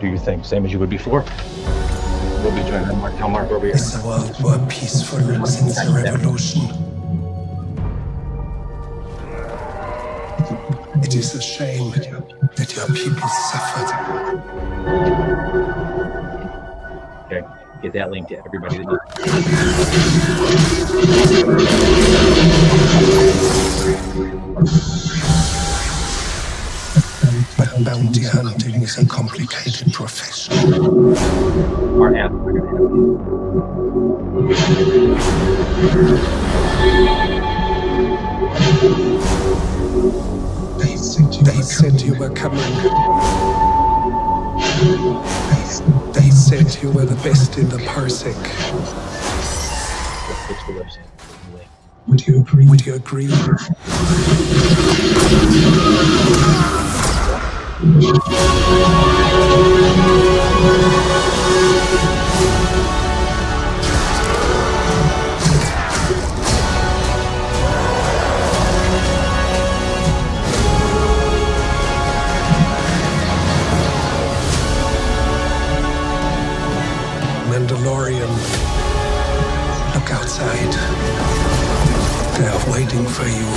do your thing, same as you would before. We'll be joined by Mark. Tell Mark where we are. Is the world more peaceful since the revolution? It is a shame that your people suffered. Okay, get that link to everybody that But bounty hunting is a complicated profession. our app. They said you were coming. They said you were the best in the parsec. Fix the website. Would you agree? Would you agree? Mandalorian, look outside. They are waiting for you.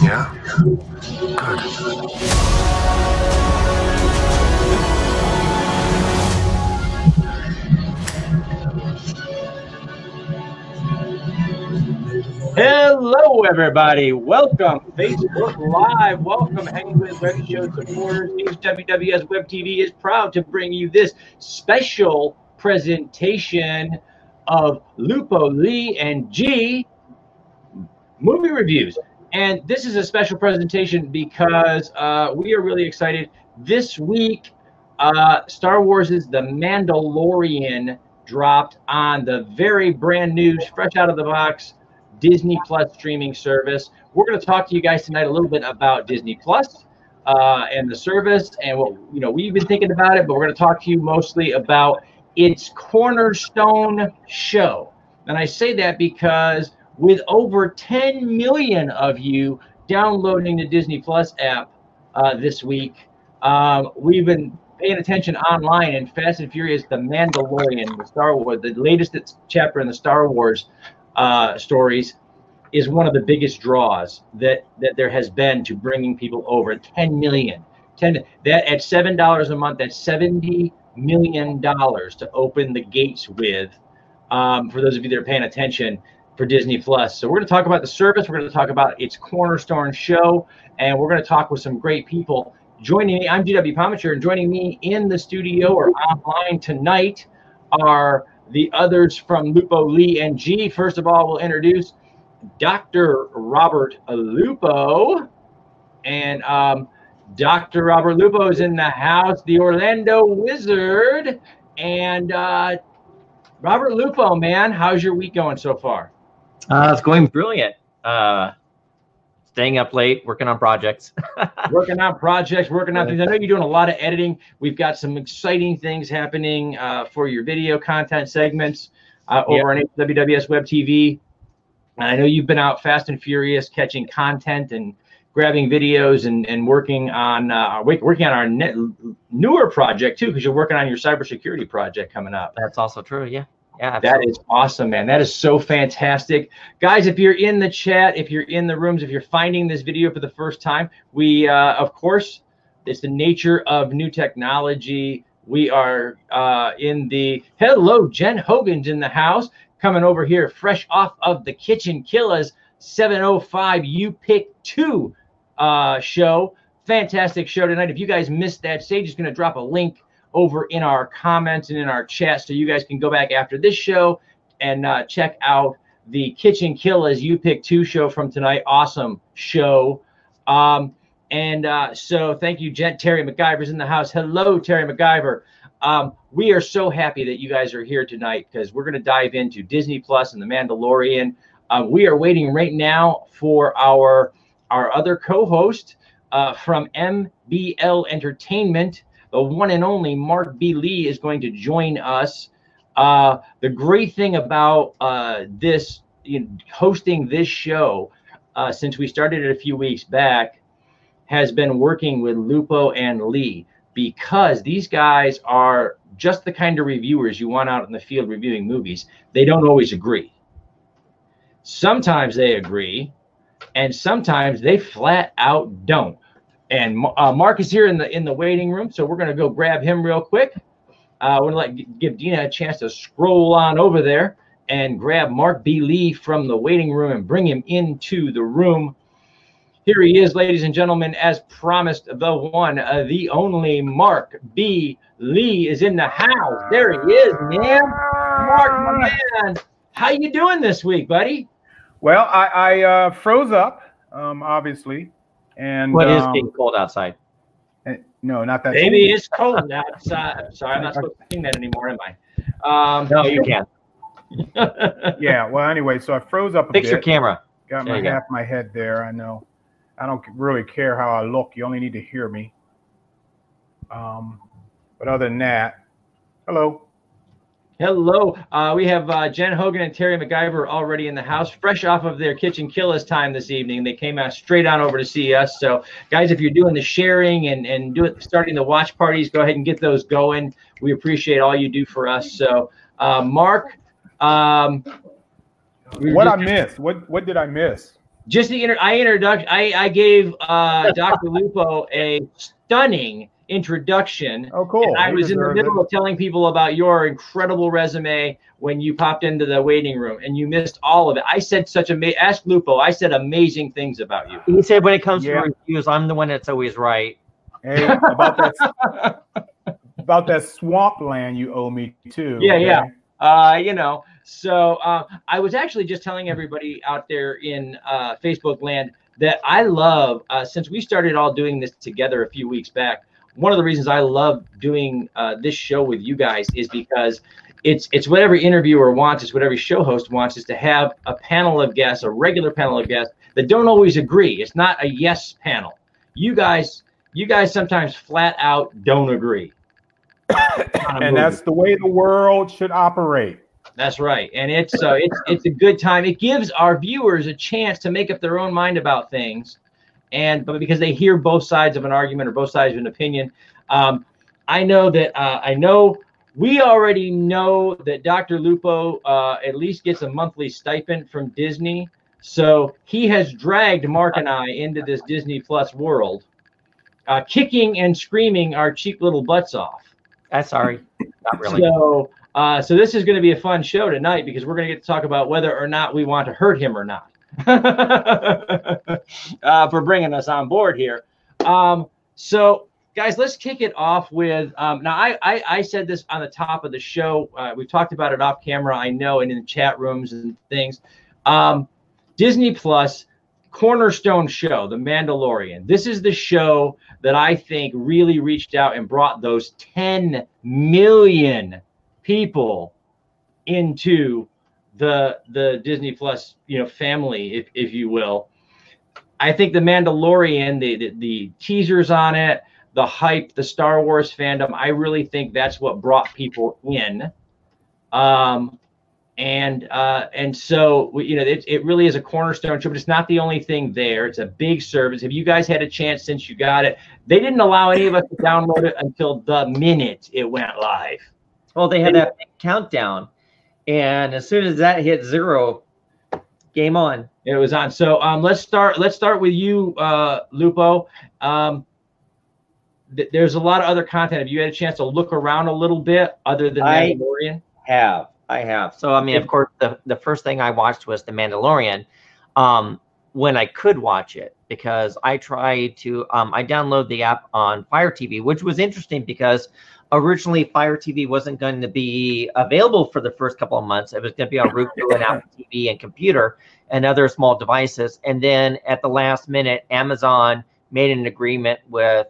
Yeah? Good. Hello, everybody. Welcome, Facebook Live. Welcome, Hanging with Web Show supporters. HWWS WebTV is proud to bring you this special presentation of Lupo, Lee, and G movie reviews. And this is a special presentation because we are really excited. This week, Star Wars' The Mandalorian dropped on the very brand new, fresh out of the box, Disney Plus streaming service. We're going to talk to you guys tonight a little bit about Disney Plus and the service, and what we've been thinking about it. But we're going to talk to you mostly about its cornerstone show. And I say that because with over 10 million of you downloading the Disney Plus app this week, we've been paying attention online, and Fast and Furious, The Mandalorian, the Star Wars, the latest chapter in the Star Wars stories, is one of the biggest draws that there has been to bringing people over. 10 million. That at $7 a month, that's $70 million to open the gates with, for those of you that are paying attention, for Disney Plus. So we're going to talk about the service. We're going to talk about its cornerstone show, and we're going to talk with some great people. Joining me, I'm GW Pomichter, and joining me in the studio or online tonight are the others from Lupo, Lee, and G. First of all, we'll introduce Dr. Robert Lupo. And Dr. Robert Lupo is in the house, the Orlando Wizard. And Robert Lupo, man, how's your week going so far? It's going brilliant. Staying up late, working on projects. Working on projects, working on things. I know you're doing a lot of editing. We've got some exciting things happening for your video content segments over on HWWS WebTV. And I know you've been out fast and furious catching content and grabbing videos and working on our newer project too, because you're working on your cybersecurity project coming up. That's also true. Yeah. Yeah, absolutely. That is awesome, man. That is so fantastic. Guys, if you're in the chat, if you're in the rooms, if you're finding this video for the first time, we, of course, it's the nature of new technology. We are in the, hello, Jen Hogan's in the house, coming over here fresh off of the Kitchen Killers 705 You Pick 2 show. Fantastic show tonight. If you guys missed that, Sage is going to drop a link over in our comments and in our chat, so you guys can go back after this show and check out the Kitchen Killers You Pick 2 show from tonight. Awesome show. So thank you, Jen. Terry MacGyver's in the house. Hello, Terry MacGyver. We are so happy that you guys are here tonight because we're going to dive into Disney Plus and The Mandalorian. We are waiting right now for our other co-host from MBL Entertainment. The one and only Mark B. Lee is going to join us. The great thing about hosting this show since we started it a few weeks back, has been working with Lupo and Lee, because these guys are just the kind of reviewers you want out in the field reviewing movies. They don't always agree. Sometimes they agree, and sometimes they flat out don't. And Mark is here in the waiting room, so we're going to go grab him real quick. We're going to give Dina a chance to scroll on over there and grab Mark B. Lee from the waiting room and bring him into the room. Here he is, ladies and gentlemen, as promised, the one, the only Mark B. Lee is in the house. There he is, man. Mark, my man. How you doing this week, buddy? Well, I froze up, obviously. And what is being cold outside? No, not that. Maybe it's cold outside. Sorry, I'm not supposed to sing that anymore, am I? No, you can. Yeah. Well, anyway, so I froze up a bit. Fix your camera. Got my half my head there. I know. I don't really care how I look. You only need to hear me. But other than that, hello. Hello. We have Jen Hogan and Terry MacGyver already in the house, fresh off of their Kitchen Killers time this evening. They came out straight on over to see us. So, guys, if you're doing the sharing and starting the watch parties, go ahead and get those going. We appreciate all you do for us. So, Mark. I missed? What did I miss? Just the introduction. I gave Dr. Lupo a stunning introduction. Oh, cool. And I was in the middle of telling people about your incredible resume when you popped into the waiting room, and you missed all of it. I said ask Lupo. I said amazing things about you. He said when it comes to reviews, I'm the one that's always right. Hey, about that swamp land you owe me too. Yeah, okay? yeah. So I was actually just telling everybody out there in Facebook land that I love, since we started all doing this together a few weeks back, one of the reasons I love doing this show with you guys is because it's what every interviewer wants, it's what every show host wants, is to have a panel of guests, a regular panel of guests that don't always agree. It's not a yes panel. You guys sometimes flat out don't agree. And that's the way the world should operate. That's right. And it's a good time. It gives our viewers a chance to make up their own mind about things. But because they hear both sides of an argument or both sides of an opinion, I know we already know that Dr. Lupo at least gets a monthly stipend from Disney. So he has dragged Mark and I into this Disney Plus world, kicking and screaming our cheap little butts off. Sorry, not really. So this is going to be a fun show tonight, because we're going to get to talk about whether or not we want to hurt him or not. For bringing us on board here. So guys, let's kick it off with now I said this on the top of the show. We've talked about it off camera, I know, and in chat rooms and things. Disney Plus cornerstone show, The Mandalorian. This is the show that I think really reached out and brought those 10 million people into the Disney Plus, family, if you will. I think The Mandalorian, the teasers on it, the hype, the Star Wars fandom, I really think that's what brought people in. And so, it really is a cornerstone show, but it's not the only thing there. It's a big service. Have you guys had a chance since you got it? They didn't allow any of us to download it until the minute it went live. Well, they had that big countdown, and as soon as that hit 0, game on. It was on. So let's start with you, Lupo. There's a lot of other content. Have you had a chance to look around a little bit other than Mandalorian? I have. So, I mean, of course, the first thing I watched was The Mandalorian when I could watch it, because I tried to, I downloaded the app on Fire TV, which was interesting because originally Fire TV wasn't going to be available for the first couple of months. It was going to be on Roku and Apple TV and computer and other small devices. And then at the last minute, Amazon made an agreement with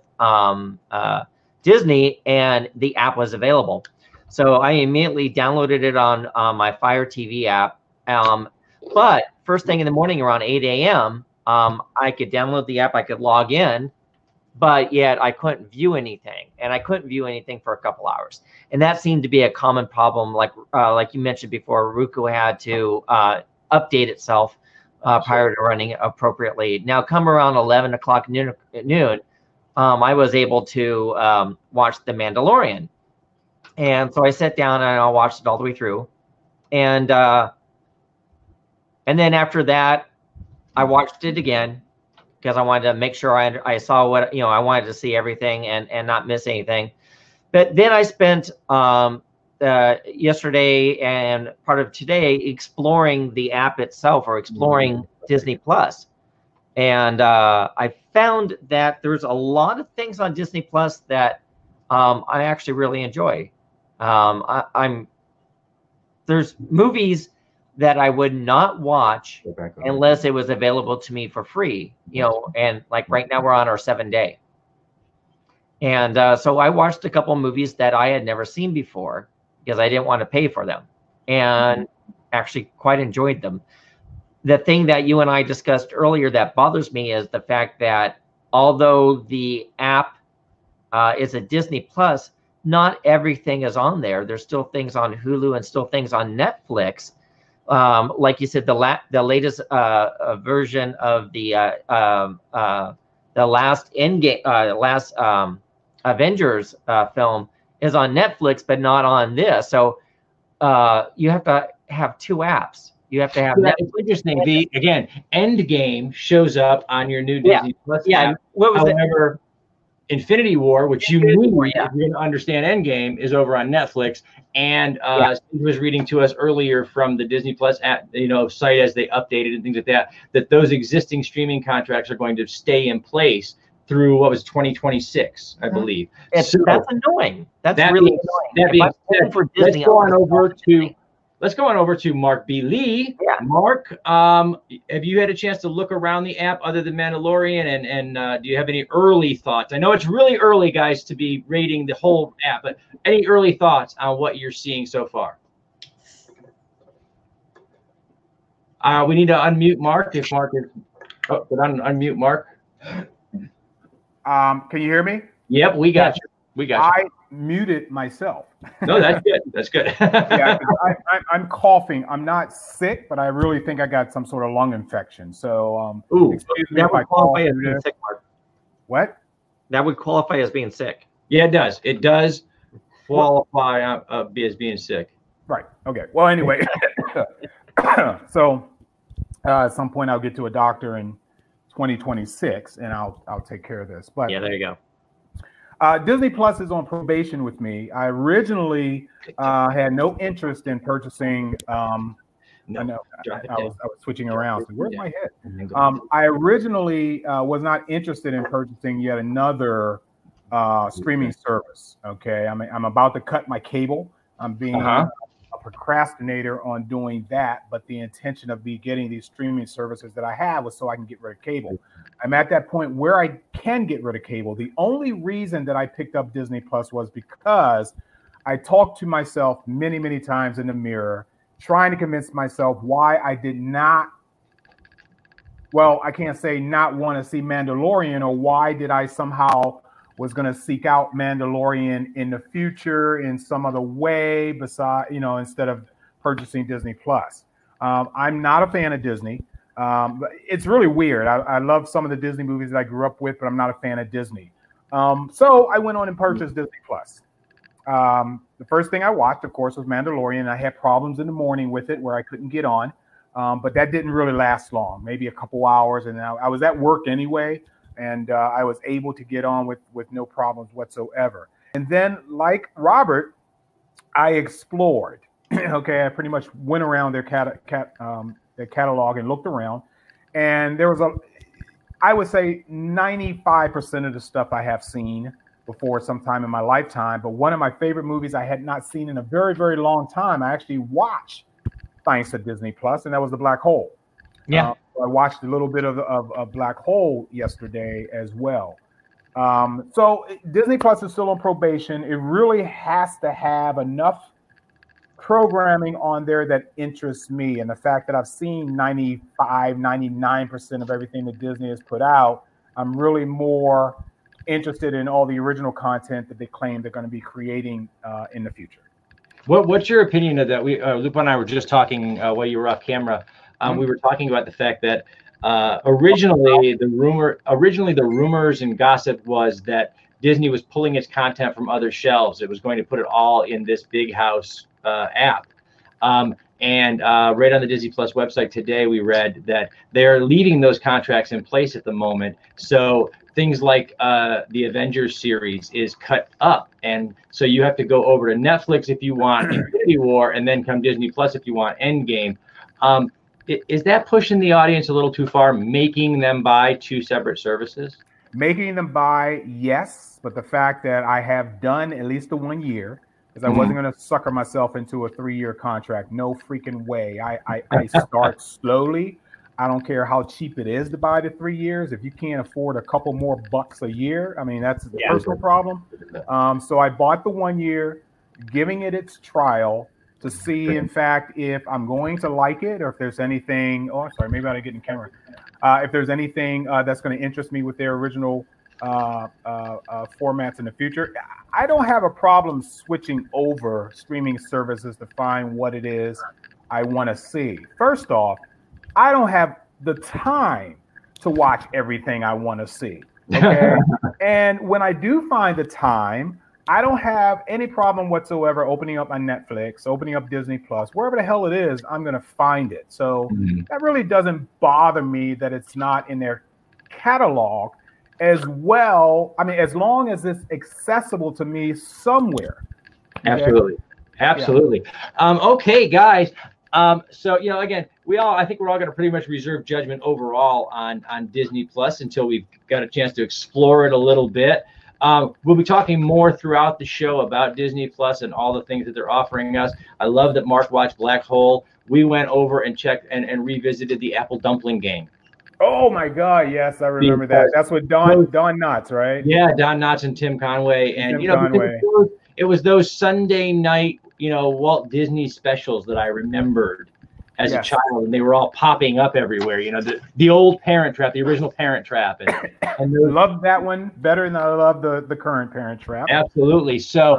Disney, and the app was available. So I immediately downloaded it on my Fire TV app. But first thing in the morning around 8 a.m., I could download the app, I could log in, but yet I couldn't view anything. And I couldn't view anything for a couple hours. And that seemed to be a common problem. Like you mentioned before, Roku had to update itself prior to running appropriately. Now, come around 11 o'clock noon, I was able to watch The Mandalorian. And so I sat down and I watched it all the way through. And then after that, I watched it again because I wanted to make sure I saw what, I wanted to see everything and not miss anything. But then I spent yesterday and part of today exploring the app itself, or exploring Disney Plus. And I found that there's a lot of things on Disney Plus that I actually really enjoy. There's movies that I would not watch unless it was available to me for free, and like right now we're on our 7-day. And so I watched a couple movies that I had never seen before because I didn't want to pay for them, and actually quite enjoyed them. The thing that you and I discussed earlier that bothers me is the fact that although the app is a Disney Plus, not everything is on there. There's still things on Hulu and still things on Netflix. Like you said, the latest version of the last Avengers film is on Netflix, but not on this. So you have to have two apps. You have to have. Yeah, it's interesting. Again, Endgame shows up on your new Disney Plus app. What was However, Infinity War, which you knew if you're going to understand Endgame, is over on Netflix. And Steve was reading to us earlier from the Disney Plus app, site as they updated and things like that, that those existing streaming contracts are going to stay in place through what was 2026, I believe. That's annoying. That's really annoying. That being said, let's go on over to Mark B. Lee. Yeah. Mark, have you had a chance to look around the app other than Mandalorian, and do you have any early thoughts? I know it's really early, guys, to be rating the whole app, but any early thoughts on what you're seeing so far? We need to unmute Mark. If Mark is, unmute Mark. Can you hear me? Yep, we got you. We got you. I muted myself. No, that's good. That's good. I'm coughing. I'm not sick, but I really think I got some sort of lung infection. So, excuse me if I cough. Sick, Mark. What? That would qualify as being sick. Yeah, it does. It does qualify as being sick. Right. Okay. Well, anyway, so at some point I'll get to a doctor in 2026, and I'll take care of this. But yeah, there you go. Disney Plus is on probation with me. I originally had no interest in purchasing. I was switching around. So where's my head? I originally was not interested in purchasing yet another streaming service. Okay, I'm about to cut my cable. I'm being a procrastinator on doing that, but the intention of me getting these streaming services that I have was so I can get rid of cable. I'm at that point where I can get rid of cable. The only reason that I picked up Disney Plus was because I talked to myself many, many times in the mirror, trying to convince myself why I did not, well, I can't say not want to see Mandalorian, or why did I somehow was going to seek out Mandalorian in the future in some other way besides, instead of purchasing Disney Plus. I'm not a fan of Disney. But it's really weird. I love some of the Disney movies that I grew up with, but I'm not a fan of Disney. So I went on and purchased Disney Plus. The first thing I watched, of course, was Mandalorian. I had problems in the morning with it where I couldn't get on, but that didn't really last long, maybe a couple hours. And I was at work anyway, and I was able to get on with no problems whatsoever. And then, like Robert, I explored. Okay, I pretty much went around their catalog and looked around, and there was I would say 95% of the stuff I have seen before sometime in my lifetime. But one of my favorite movies I had not seen in a very, very long time, I actually watched thanks to Disney Plus, and that was The Black Hole. Yeah. I watched a little bit of Black Hole yesterday as well. So Disney Plus is still on probation. It really has to have enough programming on there that interests me, and the fact that I've seen 99% of everything that Disney has put out, I'm really more interested in all the original content that they claim they're going to be creating in the future. What's your opinion of that? Lupo and I were just talking while you were off camera we were talking about the fact that originally the rumors and gossip was that Disney was pulling its content from other shelves. It was going to put it all in this big house app. And right on the Disney Plus website today, we read that they're leaving those contracts in place at the moment. So things like the Avengers series is cut up. And so you have to go over to Netflix if you want Infinity War, and then come Disney Plus if you want Endgame. Is that pushing the audience a little too far, making them buy two separate services? Making them buy, yes. But the fact that I have done at least the 1 year, because I wasn't going to sucker myself into a 3-year contract. No freaking way. I start slowly. I don't care how cheap it is to buy the 3 years. If you can't afford a couple more bucks a year, I mean, that's the personal problem. So I bought the 1 year, giving it its trial to see, in fact, if I'm going to like it, or if there's anything. Oh, I'm sorry, maybe I didn't get in camera. If there's anything that's going to interest me with their original formats in the future. I don't have a problem switching over streaming services to find what it is I want to see. First off, I don't have the time to watch everything I want to see. Okay? And when I do find the time, I don't have any problem whatsoever opening up my Netflix, opening up Disney Plus, wherever the hell it is, I'm going to find it. So that really doesn't bother me that it's not in their catalog as well. I mean, as long as it's accessible to me somewhere. Okay? Absolutely. Yeah. Okay, guys. So, you know, again, I think we're all going to pretty much reserve judgment overall on Disney Plus until we've got a chance to explore it a little bit. We'll be talking more throughout the show about Disney Plus and all the things that they're offering us. I love that Mark watched Black Hole. We went over and checked and revisited the Apple Dumpling Game. Oh my God! Yes, I remember that. That's with Don Knotts, right? Yeah, Don Knotts and Tim Conway, and it was those Sunday night, Walt Disney specials that I remembered as a child, and they were all popping up everywhere. The old Parent Trap, the original Parent Trap, and I love that one better than I love the current Parent Trap. Absolutely. So,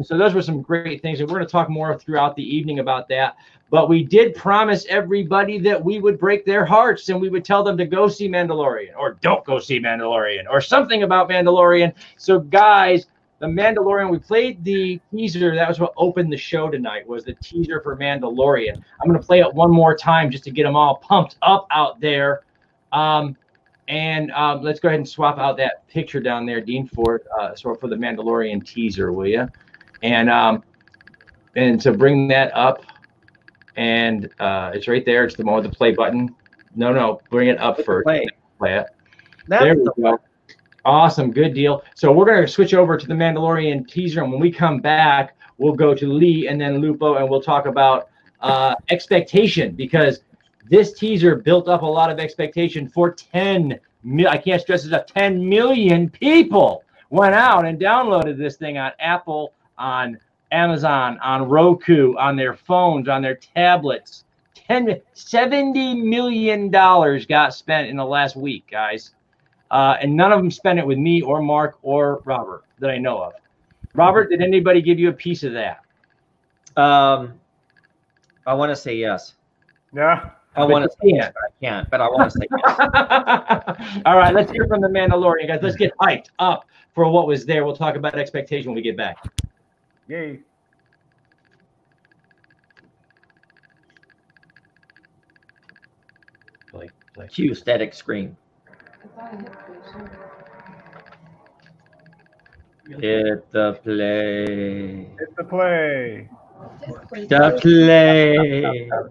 so those were some great things, and we're going to talk more throughout the evening about that. But we did promise everybody that we would break their hearts and we would tell them to go see Mandalorian, or don't go see Mandalorian, or something about Mandalorian. So, guys, the Mandalorian, we played the teaser. That was what opened the show tonight, was the teaser for Mandalorian. I'm going to play it one more time just to get them all pumped up out there. And let's go ahead and swap out that picture down there, Dean, for the Mandalorian teaser, will you? And so bring that up. And it's right there. It's the one with the play button. No, bring it up first. Play it. There we go. Awesome, good deal. So we're going to switch over to the Mandalorian teaser, and when we come back, we'll go to Lee and then Lupo, and we'll talk about expectation, because this teaser built up a lot of expectation for 10 million. I can't stress this enough. 10 million people went out and downloaded this thing on Apple, on Amazon, on Roku, on their phones, on their tablets. $70 million got spent in the last week, guys. And none of them spent it with me or Mark or Robert that I know of. Robert, did anybody give you a piece of that? I want to say yes. Yeah. I want to say yes, but I can't. But I want to say yes. All right, let's hear from the Mandalorian, guys. Let's get hyped up for what was there. We'll talk about expectation when we get back. Yay. Cue static screen. Hit the play. Hit the play. The play. All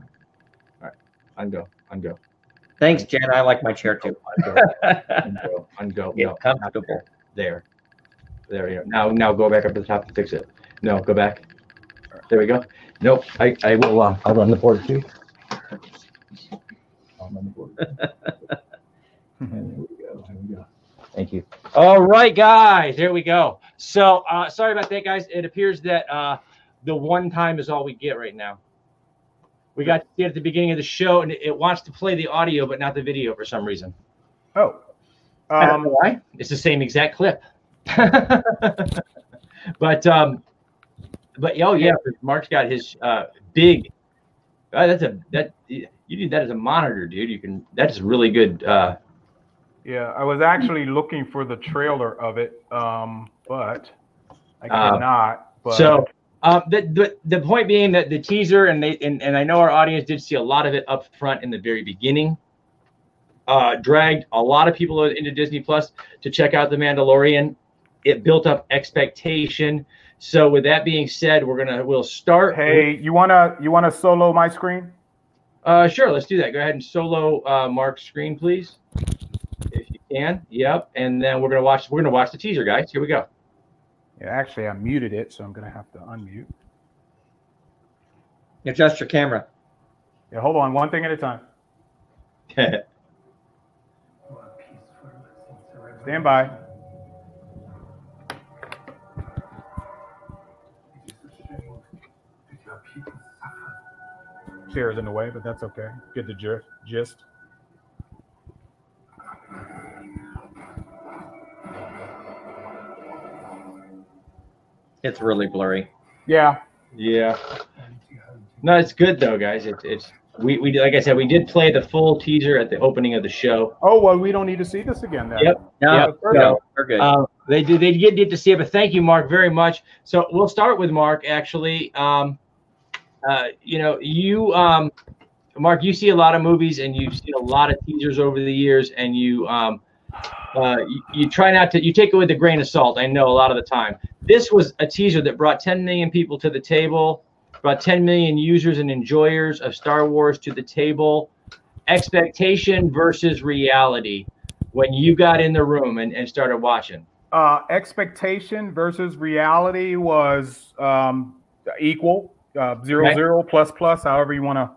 right, undo. Thanks, Jen. I like my chair too. Undo. Get comfortable. There you go. Now go back up to the top to fix it. No, go back. There we go. Nope. I will. I'll run the board too. I'll run the board. And there we go. Thank you. All right, guys. There we go. So sorry about that, guys. It appears that the one time is all we get right now. We got to see it at the beginning of the show, and it wants to play the audio but not the video for some reason. Oh. I don't know why. It's the same exact clip. But oh yeah, Mark's got his big You do that as a monitor, dude. That's really good. Yeah, I was actually looking for the trailer of it, but I cannot. But so the point being that the teaser and I know our audience did see a lot of it up front in the very beginning. Dragged a lot of people into Disney Plus to check out The Mandalorian. It built up expectation. So with that being said, we'll start. Hey, you wanna solo my screen? Sure, let's do that. Go ahead and solo Mark's screen, please, if you can. Yep, and then we're gonna watch the teaser, guys. Here we go. Yeah, actually, I muted it, so I'm gonna have to unmute. Adjust your camera. Yeah, hold on, one thing at a time. Stand by. Chair's in the way, but that's okay. Get the gist. It's really blurry. Yeah. Yeah. No, it's good though, guys. We like I said, we did play the full teaser at the opening of the show. Oh well, we don't need to see this again then. Yep. No, we're good. They did get to see it, but thank you, Mark, very much. So we'll start with Mark. Actually, Mark, you see a lot of movies and you've seen a lot of teasers over the years, and you try not to. You take it with a grain of salt. I know a lot of the time. This was a teaser that brought 10 million people to the table. Brought 10 million users and enjoyers of Star Wars to the table. Expectation versus reality when you got in the room and started watching. Expectation versus reality was equal, 0, plus, however you want to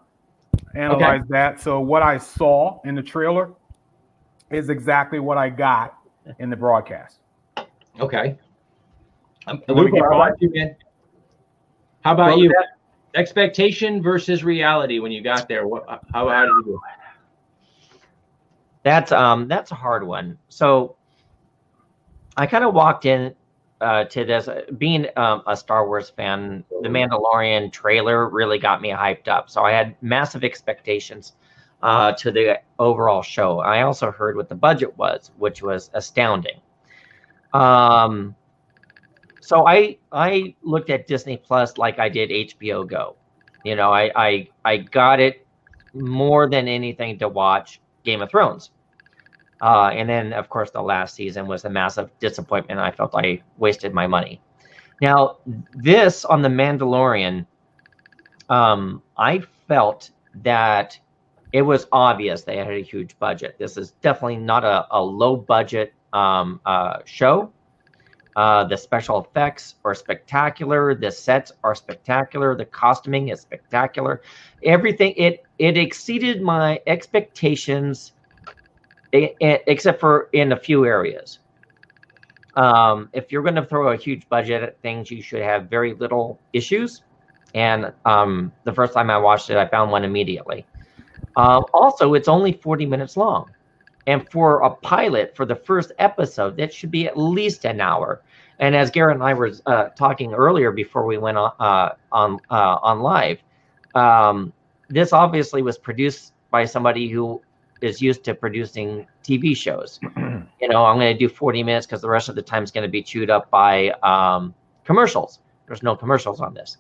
analyze that. So what I saw in the trailer is exactly what I got in the broadcast. Okay. Lupo, how about you, man? How about you? Expectation versus reality when you got there. How did you do? That's a hard one. So I kind of walked in to this being a Star Wars fan. The Mandalorian trailer really got me hyped up. So I had massive expectations to the overall show. I also heard what the budget was, which was astounding. So I looked at Disney Plus like I did HBO Go. You know, I got it more than anything to watch Game of Thrones. And then, of course, the last season was a massive disappointment. I felt I wasted my money. Now, this on The Mandalorian, I felt that it was obvious they had a huge budget. This is definitely not a low budget show. The special effects are spectacular. The sets are spectacular. The costuming is spectacular. Everything, it exceeded my expectations, except for in a few areas. If you're going to throw a huge budget at things, you should have very little issues. And the first time I watched it, I found one immediately. Also, it's only 40 minutes long. And for a pilot, for the first episode, that should be at least an hour. And as Garrett and I were talking earlier before we went on live, this obviously was produced by somebody who is used to producing TV shows. You know, I'm going to do 40 minutes because the rest of the time is going to be chewed up by commercials. There's no commercials on this.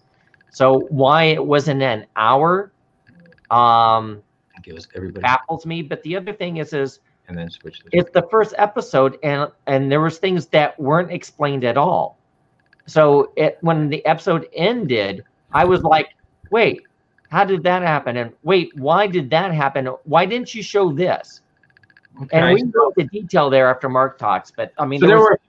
So why it wasn't an hour baffles me. But the other thing is and then switch it's the first episode, and there was things that weren't explained at all. So when the episode ended, I was like, wait, how did that happen? And wait, why did that happen? Why didn't you show this? Okay. And we know the detail there after Mark talks, but I mean, there were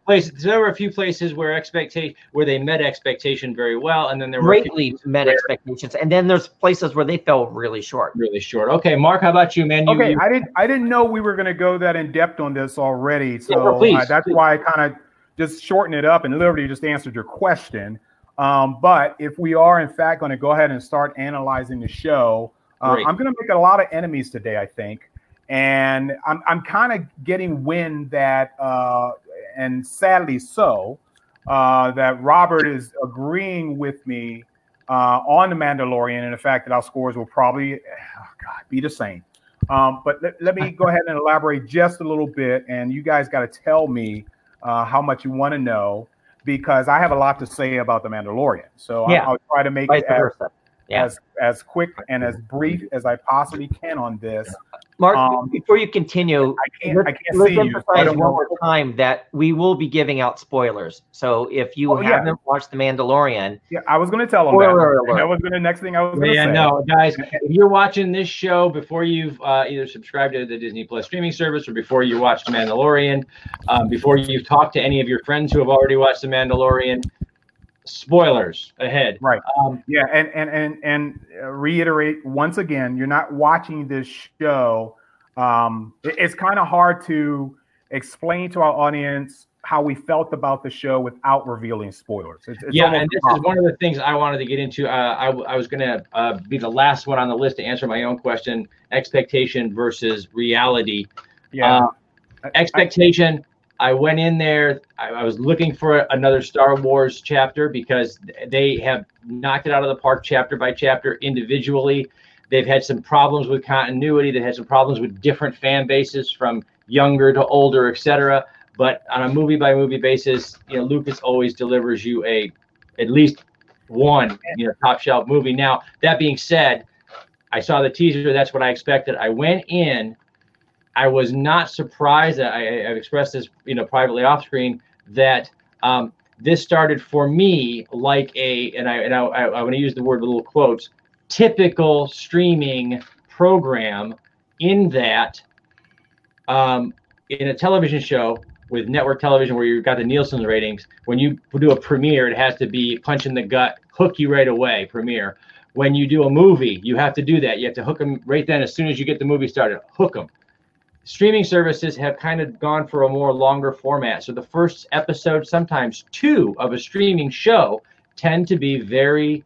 a few places where they met expectation very well, and then there were greatly met expectations, and then there's places where they fell really short. Really short. Okay, Mark, how about you, man? Okay, I didn't know we were going to go that in depth on this already, so that's why I kind of just shortened it up and literally just answered your question. But if we are in fact going to go ahead and start analyzing the show, I'm going to make a lot of enemies today, I think. And I'm kind of getting wind that, and sadly so, that Robert is agreeing with me on the Mandalorian, and the fact that our scores will probably be the same. But let me go ahead and elaborate just a little bit, and you guys got to tell me how much you want to know, because I have a lot to say about the Mandalorian. So I'll try to make it as quick and as brief as I possibly can on this. Mark, before you continue, I can't see you. Emphasize one more time that we will be giving out spoilers. So if you haven't watched The Mandalorian, I was going to tell them that. That was the next thing I was going to say. No, guys, if you're watching this show before you've either subscribed to the Disney Plus streaming service, or before you watched The Mandalorian, before you've talked to any of your friends who have already watched The Mandalorian, spoilers ahead. Right. And reiterate once again, you're not watching this show. It's kind of hard to explain to our audience how we felt about the show without revealing spoilers. It's and this is one of the things I wanted to get into. I was going to be the last one on the list to answer my own question: expectation versus reality. Expectation. I went in there, I was looking for another Star Wars chapter, because they have knocked it out of the park chapter by chapter individually. They've had some problems with continuity. They've had some problems with different fan bases, from younger to older, etc. But on a movie by movie basis, Lucas always delivers you at least one top shelf movie. Now, that being said, I saw the teaser. That's what I expected. I went in. I was not surprised. I've expressed this, privately off screen, that this started for me like and I want to use the word with little quotes, typical streaming program, in that in a television show with network television where you've got the Nielsen ratings, when you do a premiere, it has to be punch in the gut, hook you right away, premiere. When you do a movie, you have to do that. You have to hook them right then as soon as you get the movie started, hook them. Streaming services have kind of gone for a more longer format. So the first episode, sometimes two, of a streaming show tend to be very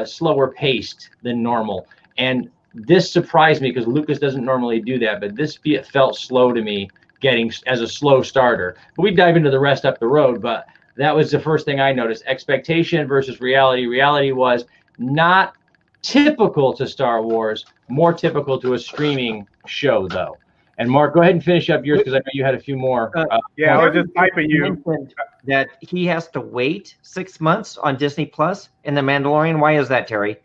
slower paced than normal. And this surprised me, because Lucas doesn't normally do that, but this felt slow to me, getting as a slow starter. But we dive into the rest up the road, but that was the first thing I noticed. Expectation versus reality. Reality was not typical to Star Wars, more typical to a streaming show, though. And Mark, go ahead and finish up yours, because I know you had a few more. I was just typing you. That he has to wait 6 months on Disney Plus in The Mandalorian. Why is that, Terry?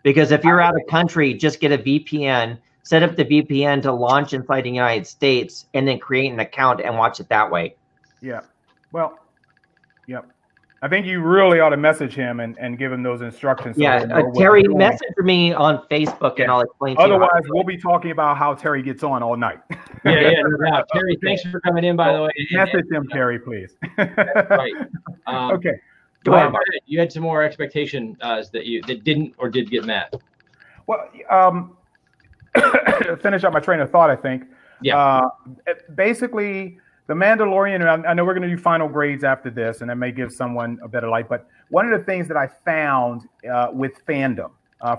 Because if you're out of country, just get a VPN, set up the VPN to launch inside the United States, and then create an account and watch it that way. Yeah. Well, yep. I think you really ought to message him and give him those instructions. So Terry, message me on Facebook, and I'll explain to you. Otherwise, we'll be talking about how Terry gets on all night. No doubt. Terry, thanks for coming in, by the way. Message him, Terry, please. Right. Okay. Go ahead. You had some more expectations that didn't or did get met. Well, finish up my train of thought, I think. Yeah. Basically, The Mandalorian, and I know we're going to do final grades after this, and that may give someone a better light, but one of the things that I found with fandom,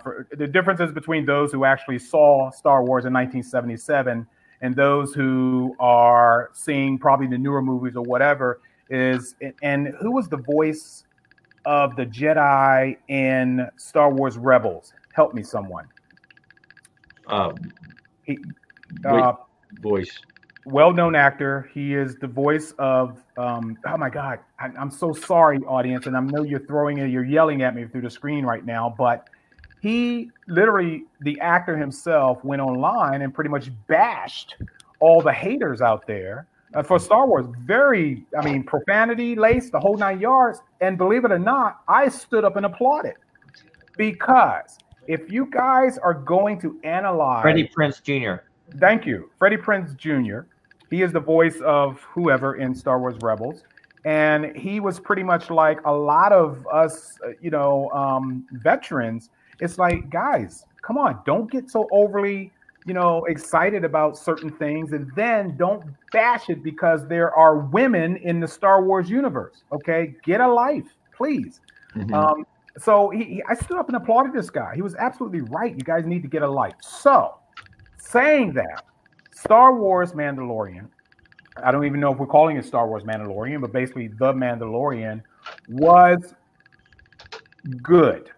for the differences between those who actually saw Star Wars in 1977 and those who are seeing probably the newer movies or whatever, is, and who was the voice of the Jedi in Star Wars Rebels? Help me, someone. Voice. Well-known actor. He is the voice of oh my God, I'm so sorry, audience, and I know you're yelling at me through the screen right now, but he literally, the actor himself, went online and pretty much bashed all the haters out there for Star Wars. Very, profanity laced, the whole 9 yards. And believe it or not, I stood up and applauded, because if you guys are going to analyze Freddie Prinze Jr. Thank you. Freddie Prinze Jr. He is the voice of whoever in Star Wars Rebels. And he was pretty much like a lot of us, veterans. It's like, guys, come on, don't get so overly, excited about certain things, and then don't bash it because there are women in the Star Wars universe. Okay, get a life, please. Mm-hmm. So I stood up and applauded this guy. He was absolutely right. You guys need to get a life. So, saying that, Star Wars Mandalorian, I don't even know if we're calling it Star Wars Mandalorian, but basically The Mandalorian was good.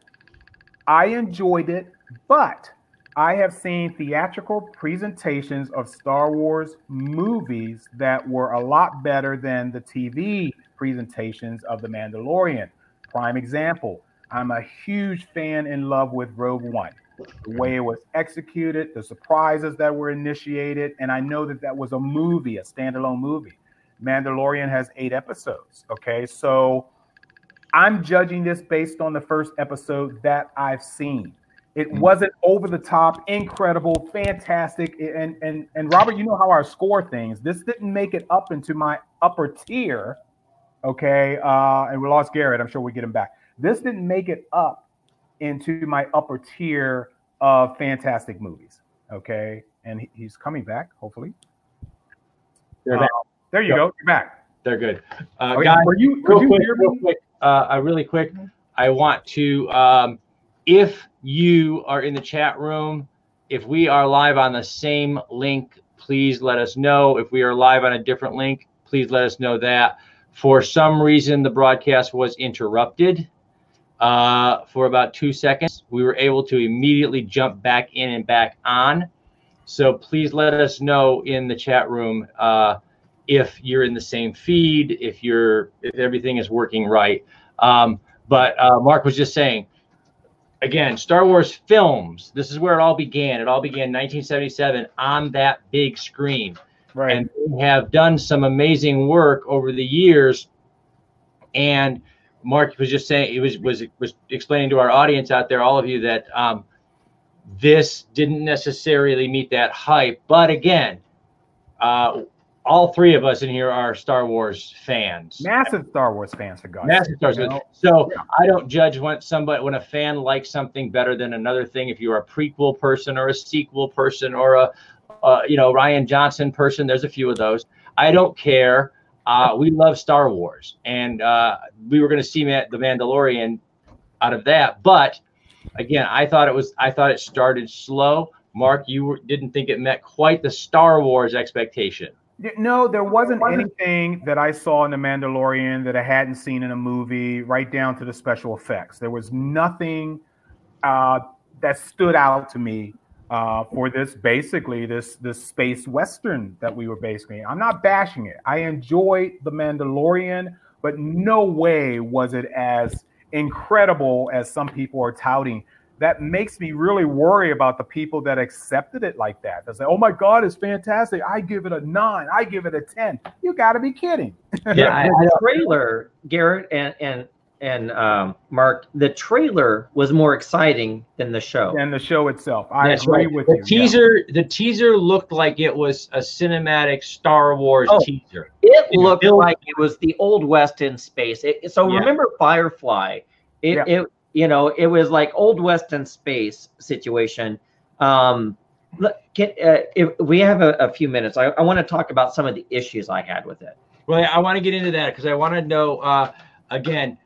I enjoyed it, but I have seen theatrical presentations of Star Wars movies that were a lot better than the TV presentations of The Mandalorian. Prime example, I'm a huge fan in love with Rogue One. The way it was executed, the surprises that were initiated, and I know that that was a movie, a standalone movie. Mandalorian has 8 episodes, okay? So I'm judging this based on the first episode that I've seen. It wasn't over the top, incredible, fantastic. And Robert, you know how I score things. This didn't make it up into my upper tier, okay? And we lost Garrett. I'm sure we get him back. This didn't make it up into my upper tier of fantastic movies, okay? And he's coming back, hopefully. They're back. There you go. You're back. They're good. Okay, Guys, could you hear me? Really quick, I want to, if you are in the chat room, if we are live on the same link, please let us know. If we are live on a different link, please let us know that. For some reason, the broadcast was interrupted for about 2 seconds. We were able to immediately jump back in and back on. So please let us know in the chat room if you're in the same feed, if everything is working right. But Mark was just saying, again, Star Wars films, this is where it all began. It all began in 1977 on that big screen. Right. And we have done some amazing work over the years. And Mark was just saying, he was explaining to our audience out there, all of you, that this didn't necessarily meet that hype. But again, all 3 of us in here are Star Wars fans. Massive Star Wars fans, for God's sake. Massive Star Wars. So yeah. I don't judge when a fan likes something better than another thing. If you're a prequel person or a sequel person or a Rian Johnson person, there's a few of those. I don't care. We love Star Wars, and we were going to see The Mandalorian out of that. But again, I thought it started slow. Mark, you didn't think it met quite the Star Wars expectation. No, there wasn't anything that I saw in The Mandalorian that I hadn't seen in a movie, right down to the special effects. There was nothing that stood out to me for this space Western that we were basically. I'm not bashing it. I enjoyed The Mandalorian, but no way was it as incredible as some people are touting. That makes me really worry about the people that accepted it like that. They say, "Oh my God, it's fantastic! I give it a 9. I give it a 10." You got to be kidding! Yeah, the trailer, Garrett and Mark, the trailer was more exciting than the show. Than the show itself. I agree with you. The teaser looked like it was a cinematic Star Wars teaser. It looked like it was the Old West in space. Remember Firefly? It was like Old West in space situation. If we have a few minutes, I want to talk about some of the issues I had with it. Well, I want to get into that because I want to know, again,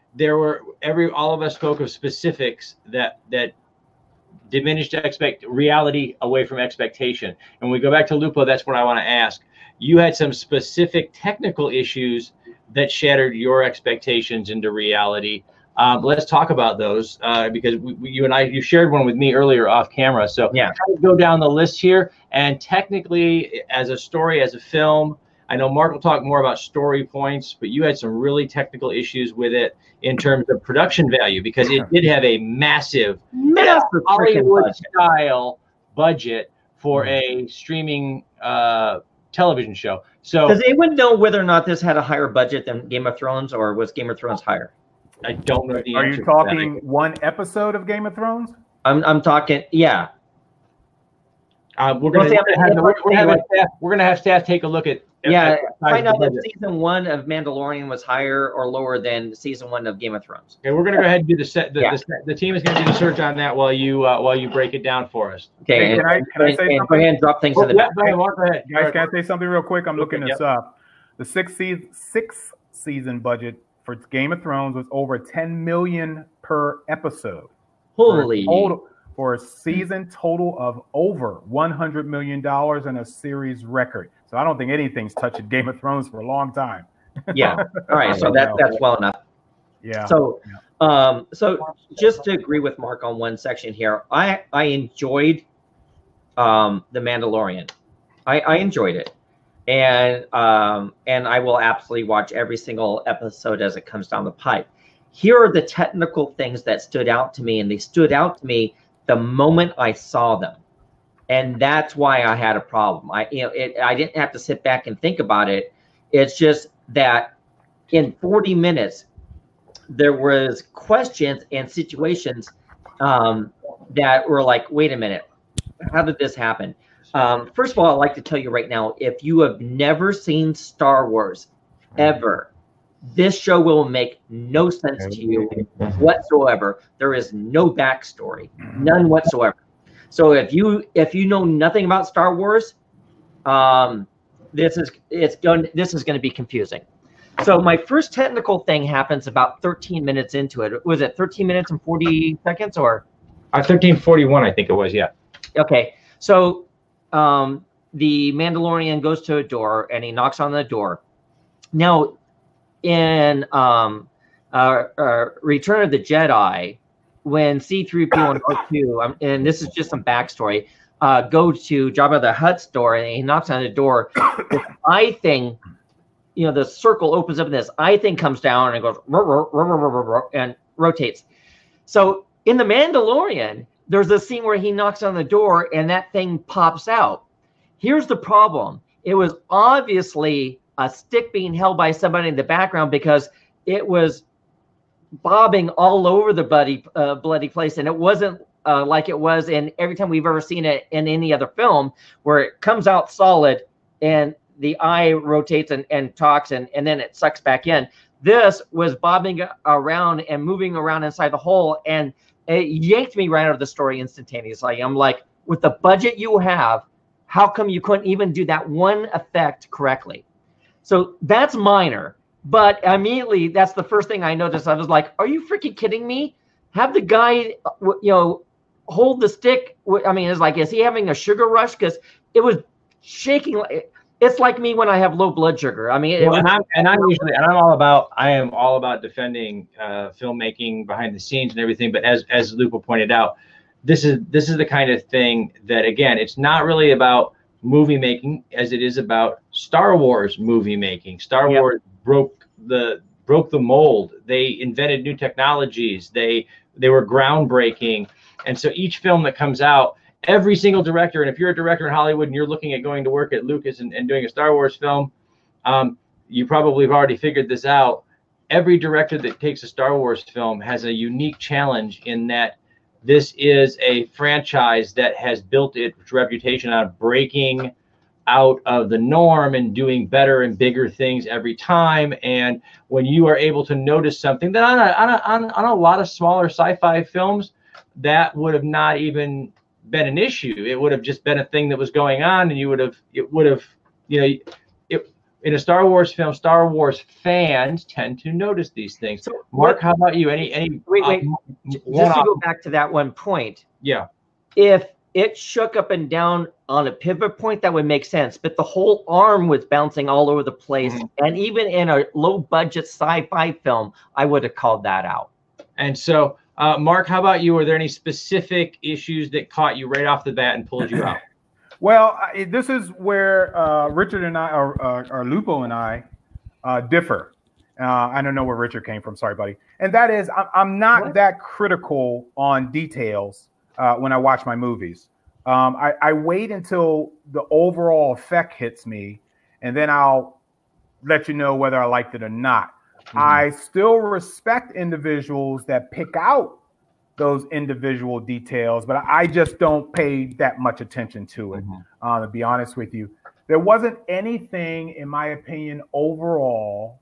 all of us spoke of specifics that diminished reality away from expectation. And when we go back to Lupo, that's what I want to ask. You had some specific technical issues that shattered your expectations into reality. Let's talk about those because you shared one with me earlier off camera. So yeah, try to go down the list here. And technically, as a story, as a film, I know Mark will talk more about story points, but you had some really technical issues with it in terms of production value because it did have a massive Hollywood-style budget for a streaming television show. So does anyone know whether or not this had a higher budget than Game of Thrones, or was Game of Thrones higher? I don't know the answer. Are you talking that. One episode of Game of Thrones? I'm talking, yeah. We're gonna have staff take a look at. Find out if season 1 of Mandalorian was higher or lower than season 1 of Game of Thrones. Okay, we're gonna go ahead and do the team is gonna do the search on that while you break it down for us. Okay, hey, can I say something? Go ahead and drop things in the back. Go ahead. Guys, can I say something real quick? I'm looking this up. The sixth season budget for Game of Thrones was over $10 million per episode. Holy! For a season total of over $100 million and a series record. So I don't think anything's touching Game of Thrones for a long time. Yeah. All right. So that's well enough. Yeah. So, so just to agree with Mark on one section here, I enjoyed The Mandalorian. I enjoyed it, and I will absolutely watch every single episode as it comes down the pipe. Here are the technical things that stood out to me, and they stood out to me the moment I saw them, and that's why I had a problem. I didn't have to sit back and think about it. It's just that in 40 minutes, there was questions and situations that were like, wait a minute, how did this happen? First of all, I'd like to tell you right now, if you have never seen Star Wars ever, this show will make no sense to you whatsoever. There is no backstory, none whatsoever. So if you know nothing about Star Wars, this is going to be confusing. So my first technical thing happens about 13 minutes into it. Was it 13 minutes and 40 seconds or? 13:41, I think it was. Yeah. Okay. So the Mandalorian goes to a door and he knocks on the door. Now, in Return of the Jedi, when C-3PO and R2, and this is just some backstory, go to Jabba the Hutt's door and he knocks on the door, this eye thing, the circle opens up and this eye thing comes down and it goes and rotates. So in The Mandalorian, there's a scene where he knocks on the door and that thing pops out. Here's the problem. It was obviously a stick being held by somebody in the background because it was bobbing all over the bloody place. And it wasn't like it was in every time we've ever seen it in any other film where it comes out solid and the eye rotates and talks and then it sucks back in. This was bobbing around and moving around inside the hole, and it yanked me right out of the story instantaneously. I'm like, with the budget you have, how come you couldn't even do that one effect correctly? So that's minor, but immediately that's the first thing I noticed. I was like, are you freaking kidding me? Have the guy, hold the stick. I mean, it's like, is he having a sugar rush? Because it was shaking. It's like me when I have low blood sugar. I mean, I am all about defending filmmaking behind the scenes and everything. But as Lupo pointed out, this is the kind of thing that, again, it's not really about movie making as it is about Star Wars movie making. Star Wars broke the mold. They invented new technologies. They were groundbreaking. And so each film that comes out, every single director, and if you're a director in Hollywood and you're looking at going to work at Lucas and doing a Star Wars film, you probably have already figured this out. Every director that takes a Star Wars film has a unique challenge in that this is a franchise that has built its reputation on breaking out of the norm and doing better and bigger things every time. And when you are able to notice something that on a lot of smaller sci-fi films, that would have not even been an issue. It would have just been a thing that was going on, and in a Star Wars film, Star Wars fans tend to notice these things. So, Mark, how about you? Wait. Just to go back to that one point. Yeah. If it shook up and down on a pivot point, that would make sense. But the whole arm was bouncing all over the place. Mm-hmm. And even in a low budget sci-fi film, I would have called that out. And so, Mark, how about you? Were there any specific issues that caught you right off the bat and pulled you out? Well, this is where Richard and I, or Lupo and I, differ. I don't know where Richard came from. Sorry, buddy. And that is, I'm not that critical on details when I watch my movies. I wait until the overall effect hits me, and then I'll let you know whether I liked it or not. Mm-hmm. I still respect individuals that pick out those individual details, but I just don't pay that much attention to it. Mm-hmm. To be honest with you, there wasn't anything, in my opinion, overall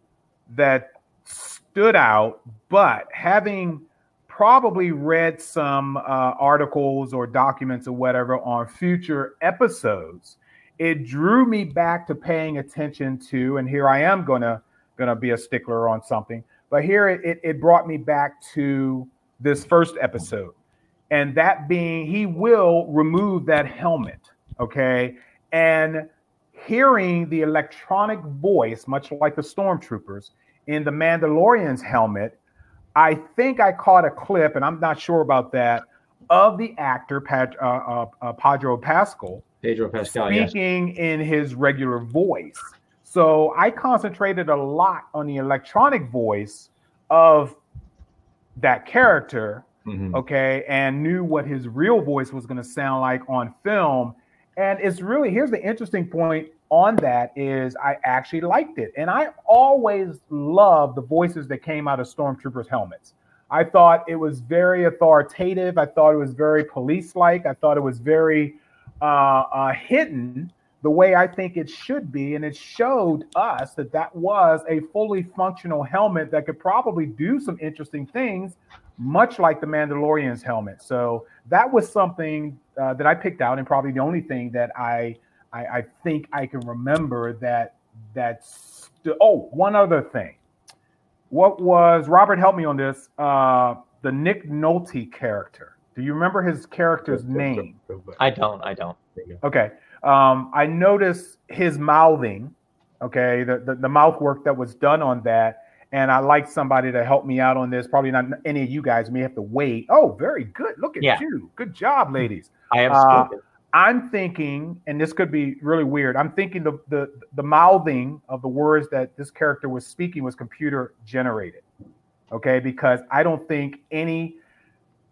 that stood out, but having probably read some articles or documents or whatever on future episodes, it drew me back to paying attention to, and here I am gonna be a stickler on something, but here it brought me back to this first episode, and that being, he will remove that helmet, okay? And hearing the electronic voice, much like the stormtroopers, in the Mandalorian's helmet, I think I caught a clip, and I'm not sure about that, of the actor Pedro Pascal speaking in his regular voice. So I concentrated a lot on the electronic voice of that character, okay, and knew what his real voice was going to sound like on film. And it's really, here's the interesting point on that is I actually liked it. And I always loved the voices that came out of Stormtroopers' helmets. I thought it was very authoritative. I thought it was very police-like. I thought it was very hidden the way I think it should be. And it showed us that that was a fully functional helmet that could probably do some interesting things, much like the Mandalorian's helmet. So that was something that I picked out, and probably the only thing that I think I can remember oh, one other thing. What was, Robert, help me on this, the Nick Nolte character. Do you remember his character's name? I don't. Okay. I noticed his mouthing, okay, the mouth work that was done on that. And I like somebody to help me out on this. Probably not any of you guys may have to wait. Oh, very good. Look at you. Good job, ladies. I have spoken. I'm thinking, and this could be really weird, I'm thinking the mouthing of the words that this character was speaking was computer generated, okay? Because I don't think any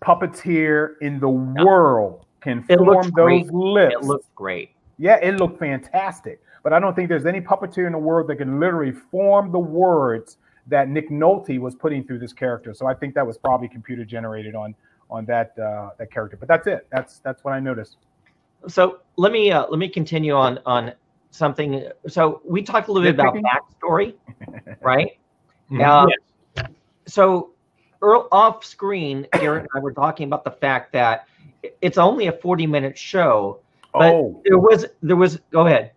puppeteer in the world can form those lips. It looks great. Yeah, it looked fantastic. But I don't think there's any puppeteer in the world that can literally form the words that Nick Nolte was putting through this character. So I think that was probably computer generated on that character. But that's it. That's what I noticed. So let me continue on something. So we talked a little bit about backstory, right? Yes. So off screen, Garrett and I were talking about the fact that it's only a 40-minute show, but there was. Go ahead.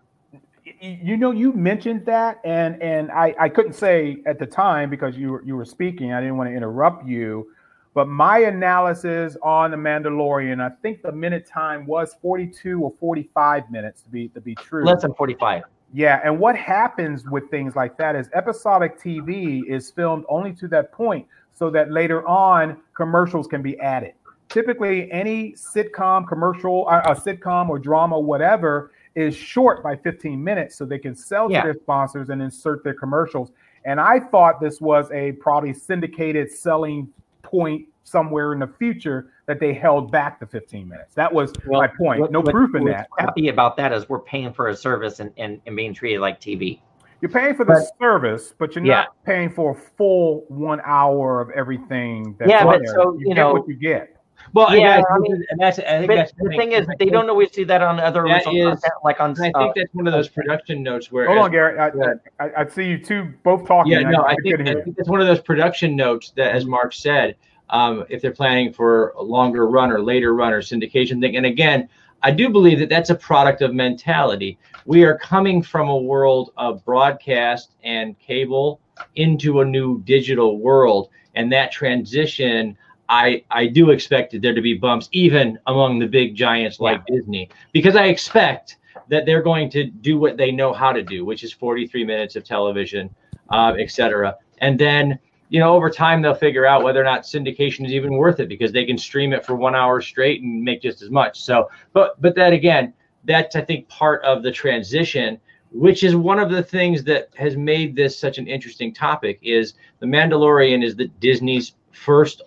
You know, you mentioned that, and I couldn't say at the time because you were speaking. I didn't want to interrupt you. But my analysis on The Mandalorian, I think the minute time was 42 or 45 minutes to be true. Less than 45. Yeah, and what happens with things like that is episodic TV is filmed only to that point so that later on commercials can be added. Typically, any sitcom commercial, a sitcom or drama, whatever, is short by 15 minutes so they can sell to their sponsors and insert their commercials. And I thought this was a probably syndicated selling point somewhere in the future that they held back the 15 minutes. That was my point. No proof in that. What's happy about that is we're paying for a service and being treated like TV. You're paying for the service, but you're not paying for a full 1 hour of everything. That's but there. so you get what you get. Well, I think that's the thing is they don't always do that on other original content, like on. I think that's one of those production notes where. Hold on, Garrett. I see you two both talking. Yeah, no, I think it's one of those production notes that, as Mark said, if they're planning for a longer run or later run or syndication thing. And again, I do believe that that's a product of mentality. We are coming from a world of broadcast and cable into a new digital world, and that transition. I do expect there to be bumps even among the big giants like Disney, because I expect that they're going to do what they know how to do, which is 43 minutes of television, etc. And then, over time, they'll figure out whether or not syndication is even worth it because they can stream it for 1 hour straight and make just as much. So, but that again, that's, I think, part of the transition, which is one of the things that has made this such an interesting topic. Is The Mandalorian is the Disney's first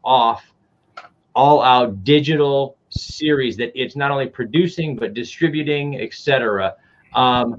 all out digital series that it's not only producing but distributing, etc. And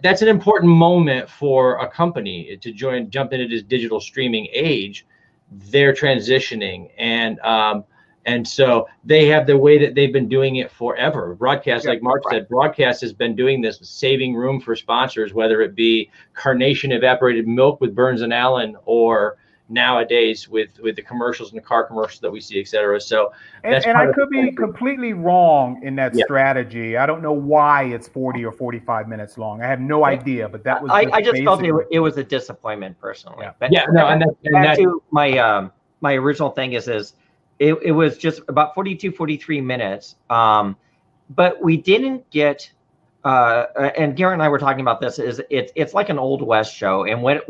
that's an important moment for a company to jump into this digital streaming age. They're transitioning, and so they have the way that they've been doing it forever. Broadcast, like Mark said, broadcast has been doing this, saving room for sponsors, whether it be Carnation evaporated milk with Burns and Allen, or nowadays with the commercials and the car commercials that we see, etc. So, and I could be completely wrong in that strategy. I don't know why it's 40 or 45 minutes long. I have no idea, but that was. I just felt it was a disappointment personally. Yeah. But and to my my original thing is it was just about 42, 43 minutes. But we didn't get. And Garrett and I were talking about this. It's like an Old West show, and when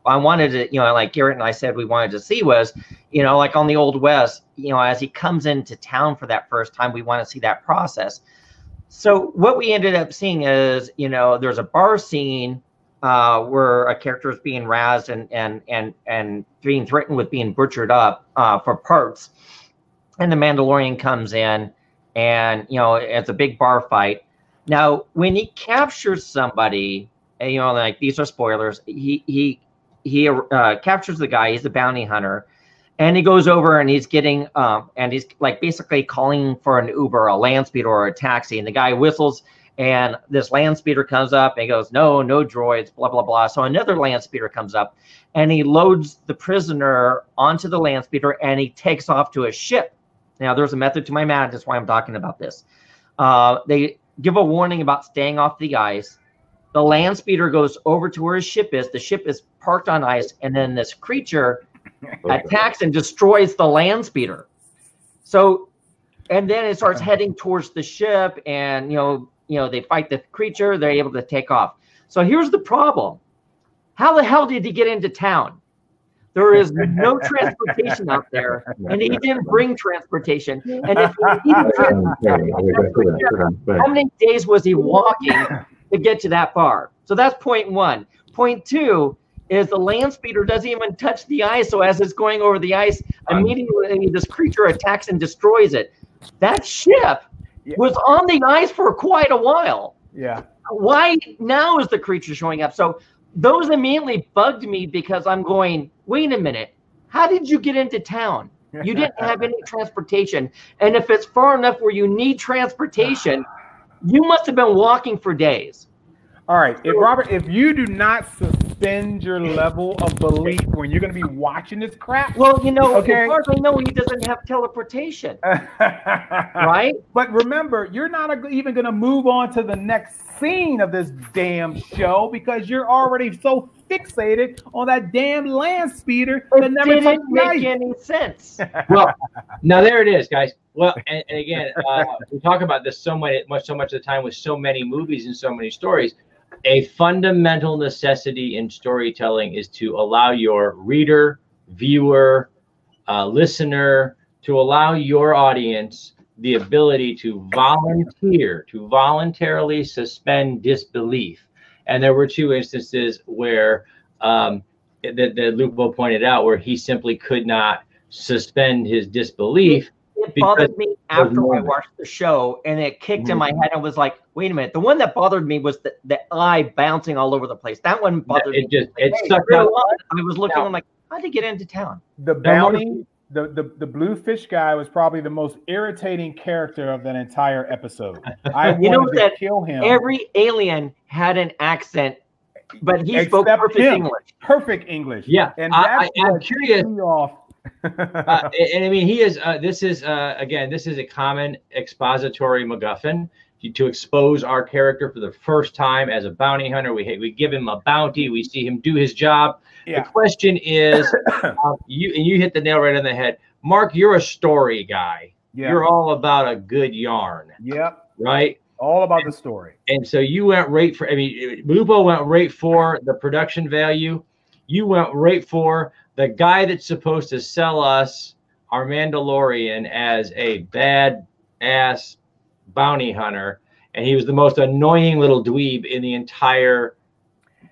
I wanted to, like Garrett and I said we wanted to see was, like on the Old West, as he comes into town for that first time, we want to see that process. So what we ended up seeing is, there's a bar scene where a character is being razzed and being threatened with being butchered up for parts. And the Mandalorian comes in and, it's a big bar fight. Now, when he captures somebody, like these are spoilers, he captures the guy. He's a bounty hunter. And he goes over and he's getting, and he's like basically calling for an Uber, a land speeder or a taxi. And the guy whistles and this land speeder comes up and he goes, no droids, blah, blah, blah. So another land speeder comes up and he loads the prisoner onto the land speeder and he takes off to a ship. Now there's a method to my madness. That's why I'm talking about this. They give a warning about staying off the ice. The land speeder goes over to where his ship is. The ship is parked on ice. And then this creature attacks and destroys the land speeder. So, and then it starts heading towards the ship, and they fight the creature. They're able to take off. So here's the problem: how the hell did he get into town? There is no transportation out there, and he didn't bring transportation. And if he how many days was he walking to get to that bar? So that's point one. Point two is the land speeder doesn't even touch the ice. So as it's going over the ice, immediately this creature attacks and destroys it. That ship was on the ice for quite a while. Yeah. Why now is the creature showing up? So those immediately bugged me because I'm going, wait a minute, how did you get into town? You didn't have any transportation. And if it's far enough where you need transportation, you must have been walking for days. All right, Robert, if you do not suspend your level of belief when you're going to be watching this crap, well, as far as I know, he doesn't have teleportation, right? But remember, you're not even going to move on to the next scene of this damn show because you're already so fixated on that damn land speeder that never didn't make any sense. Well, now there it is, guys. Well, and again, we talk about this so much of the time with so many movies and so many stories. A fundamental necessity in storytelling is to allow your reader, viewer, listener, to allow your audience the ability to voluntarily suspend disbelief. And there were two instances where that Lupo pointed out where he simply could not suspend his disbelief. It bothered me after I watched the show, and it kicked in my head. I was like, wait a minute. The one that bothered me was the eye bouncing all over the place. That one bothered me. It sucked up. I was looking, I'm like, how did he get into town? The bounty, the blue fish guy was probably the most irritating character of that entire episode. I wanted to kill him. Every alien had an accent, but he spoke perfect English. Perfect English. Yeah. And I'm curious. And I mean, he is. This is again. This is a common expository MacGuffin to expose our character for the first time as a bounty hunter. We give him a bounty. We see him do his job. Yeah. The question is, you hit the nail right on the head, Mark. You're a story guy. Yeah. You're all about a good yarn. Yep. Right. All about the story. And so you went right for. I mean, Lupo went right for the production value. You went right for the guy that's supposed to sell us our Mandalorian as a bad-ass bounty hunter, and he was the most annoying little dweeb in the entire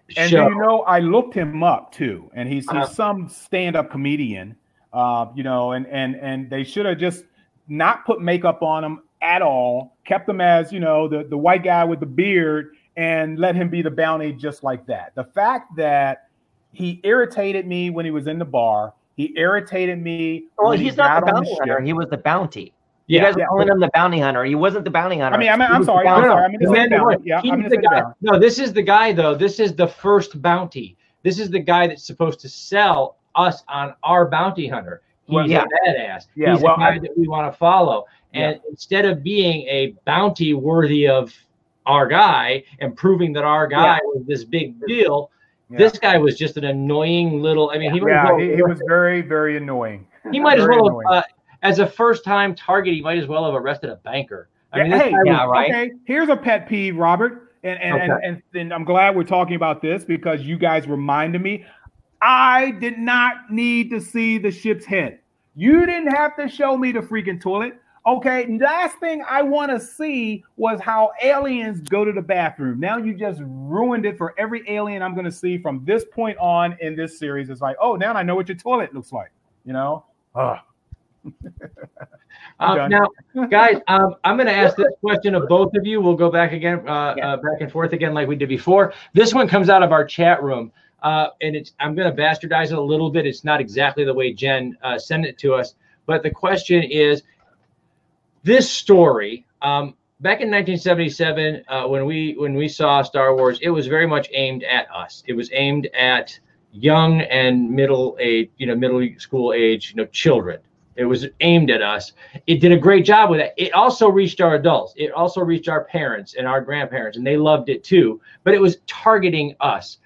show. And I looked him up too, and he's some stand-up comedian, and they should have just not put makeup on him at all, kept him as the white guy with the beard, and let him be the bounty just like that. The fact that he irritated me when he was in the bar. He irritated me. Well, he's not the bounty hunter. He was the bounty. You guys are calling him the bounty hunter. He wasn't the bounty hunter. I'm sorry. I mean, no, this is the guy, though. This is the first bounty. This is the guy that's supposed to sell us on our bounty hunter. He's a badass. Yeah, he's a guy that we want to follow. And instead of being a bounty worthy of our guy and proving that our guy was this big deal, this guy was just an annoying little. I mean, he was very, very annoying. He might as well have, as a first-time target, he might as well have arrested a banker. I mean, right? Okay, here's a pet peeve, Robert, and I'm glad we're talking about this because you guys reminded me. I did not need to see the ship's head. You didn't have to show me the freaking toilet. Okay, last thing I want to see was how aliens go to the bathroom. Now you just ruined it for every alien I'm going to see from this point on in this series. It's like, oh, now I know what your toilet looks like, you know? Now, guys, I'm going to ask this question of both of you. We'll go back again, back and forth again like we did before. This one comes out of our chat room, and I'm going to bastardize it a little bit. It's not exactly the way Jen sent it to us, but the question is, this story, back in 1977, when we saw Star Wars, it was very much aimed at us. It was aimed at young and middle school age, children. It was aimed at us. It did a great job with it. It also reached our adults. It also reached our parents and our grandparents, and they loved it too. But it was targeting us.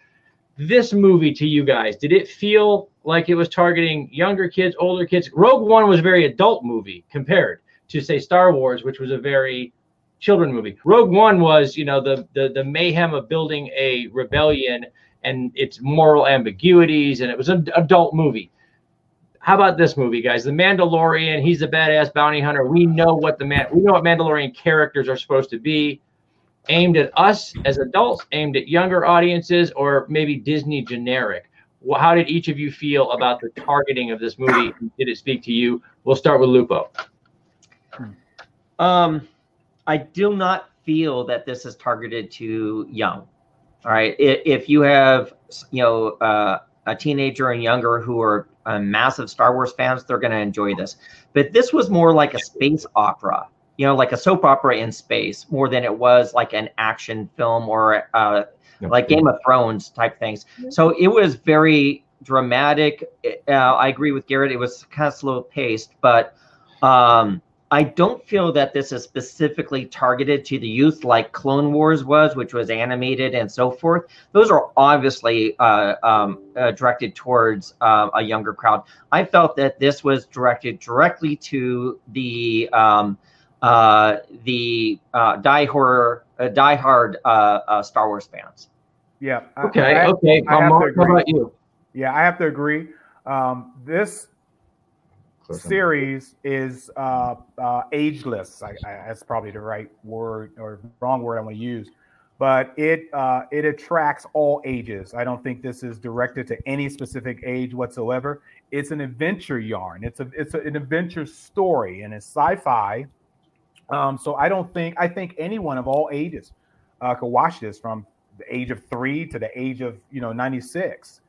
This movie, to you guys, did it feel like it was targeting younger kids, older kids? Rogue One was a very adult movie compared to, say, Star Wars, which was a very children movie. Rogue One was, the mayhem of building a rebellion and its moral ambiguities, and it was an adult movie. How about this movie, guys? The Mandalorian, he's a badass bounty hunter. We know what Mandalorian characters are supposed to be. Aimed at us as adults, aimed at younger audiences, or maybe Disney generic. Well, how did each of you feel about the targeting of this movie? Did it speak to you? We'll start with Lupo. I do not feel that this is targeted to young. All right, if you have a teenager and younger who are massive Star Wars fans, they're going to enjoy this. But this was more like a space opera, like a soap opera in space, more than it was like an action film or like Game of Thrones type things. So it was very dramatic. I agree with Garrett. It was kind of slow paced, but I don't feel that this is specifically targeted to the youth like Clone Wars was, which was animated and so forth. Those are obviously directed towards a younger crowd. I felt that this was directed directly to the diehard Star Wars fans. Yeah. Okay. Mark, how about you? Yeah, I have to agree. This series is ageless. That's probably the right word or wrong word I want to use, but it attracts all ages. I don't think this is directed to any specific age whatsoever. It's an adventure yarn. It's an adventure story, and it's sci-fi. So I think anyone of all ages could watch this, from the age of 3 to the age of 96.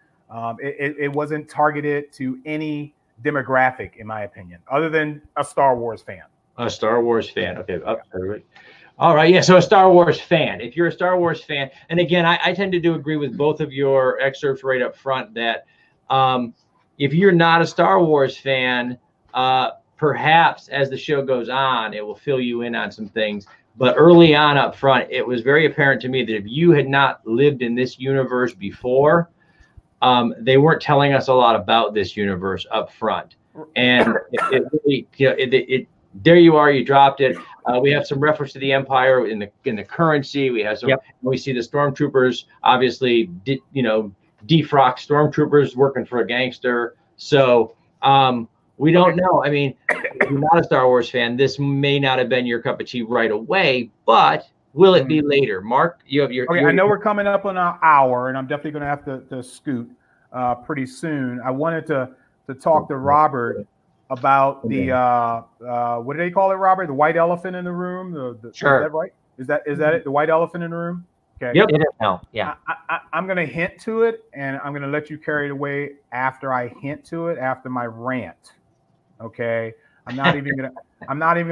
It wasn't targeted to any demographic, in my opinion, other than a Star Wars fan. A Star Wars fan. Okay. All right. Yeah. So a Star Wars fan. If you're a Star Wars fan, and again, I tend to agree with both of your excerpts right up front that if you're not a Star Wars fan, perhaps as the show goes on, it will fill you in on some things. But early on up front, it was very apparent to me that if you had not lived in this universe before, they weren't telling us a lot about this universe up front. And there you are, you dropped it. We have some reference to the Empire in the currency. We have some. Yep. We see the stormtroopers obviously, defrock stormtroopers working for a gangster. So we don't know. I mean, if you're not a Star Wars fan, this may not have been your cup of tea right away, but will it be later? Mark, you have your. Okay, I know we're coming up on an hour, and I'm definitely going to have to scoot pretty soon. I wanted to talk to Robert about the what do they call it, Robert? The white elephant in the room. Sure. Is that right? Is that it? The white elephant in the room. Okay. Yep. It is now. Yeah. I'm going to hint to it, and I'm going to let you carry it away after I hint to it after my rant. Okay. I'm not even going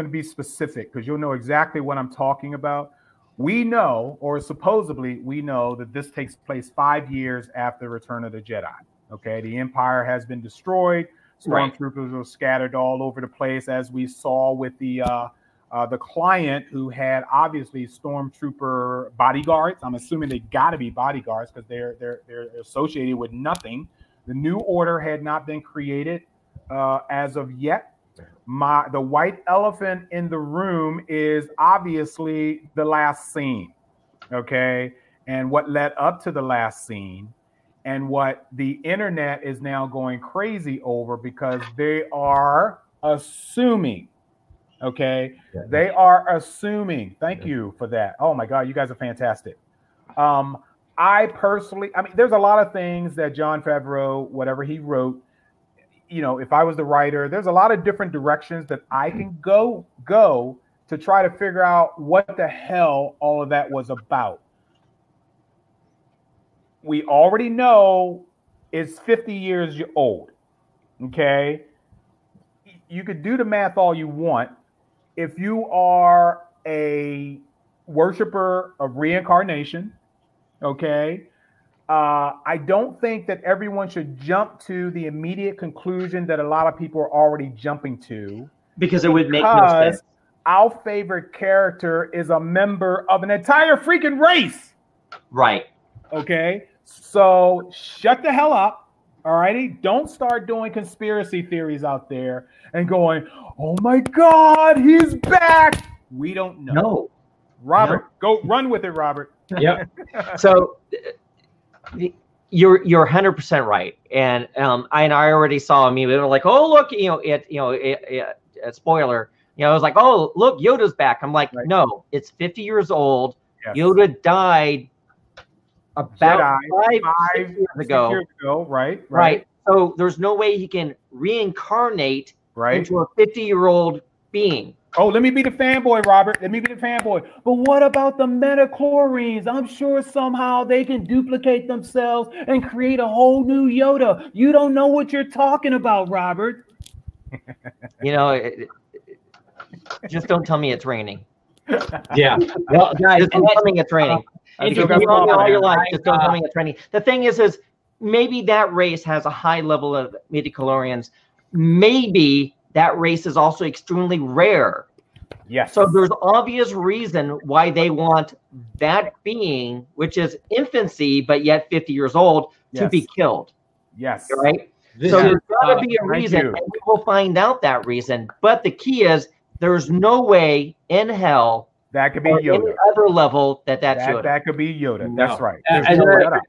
to be specific because you'll know exactly what I'm talking about. We know, or supposedly we know, that this takes place 5 years after Return of the Jedi. Okay, the Empire has been destroyed. Stormtroopers were scattered all over the place, as we saw with the client, who had obviously stormtrooper bodyguards. I'm assuming they got to be bodyguards because they're associated with nothing. The New Order had not been created as of yet. The white elephant in the room is obviously the last scene, okay? And what led up to the last scene and what the internet is now going crazy over, because they are assuming. Okay, they are assuming. Thank you for that. Oh my God, you guys are fantastic. I personally, I mean, there's a lot of things that Jon Favreau, whatever he wrote, you know, if I was the writer, there's a lot of different directions that I can go to try to figure out what the hell all of that was about. We already know it's 50 years old. Okay, you could do the math all you want. If you are a worshiper of reincarnation, okay, I don't think that everyone should jump to the immediate conclusion that a lot of people are already jumping to. Because it would make no sense. Our favorite character is a member of an entire freaking race. Right. Okay, so shut the hell up. All righty, don't start doing conspiracy theories out there and going, "Oh my God, he's back." We don't know. No, Robert, go run with it, Robert. Yep. So you're 100% right, and I already saw a meme. They were like, "Oh look, a spoiler." You know, I was like, "Oh look, Yoda's back." I'm like, right. No, it's 50 years old. Yes. Yoda died about five years ago. Right. So there's no way he can reincarnate into a 50-year-old being. Oh, let me be the fanboy, Robert. Let me be the fanboy. But what about the metachlorines? I'm sure somehow they can duplicate themselves and create a whole new Yoda. You don't know what you're talking about, Robert. You know, just don't tell me it's raining. Yeah. Well, guys, just don't tell me it's raining. You can tell me all your life, just don't tell me it's raining. The thing is maybe that race has a high level of midichlorians. Maybe that race is also extremely rare. Yes. So there's obvious reason why they want that being, which is infancy, but yet 50 years old, to be killed. Yes. Right? So there's got to be a reason, and we will find out that reason. But the key is there's no way in hell that could be Yoda. Any other level that's Yoda. That could be Yoda. No. That's right.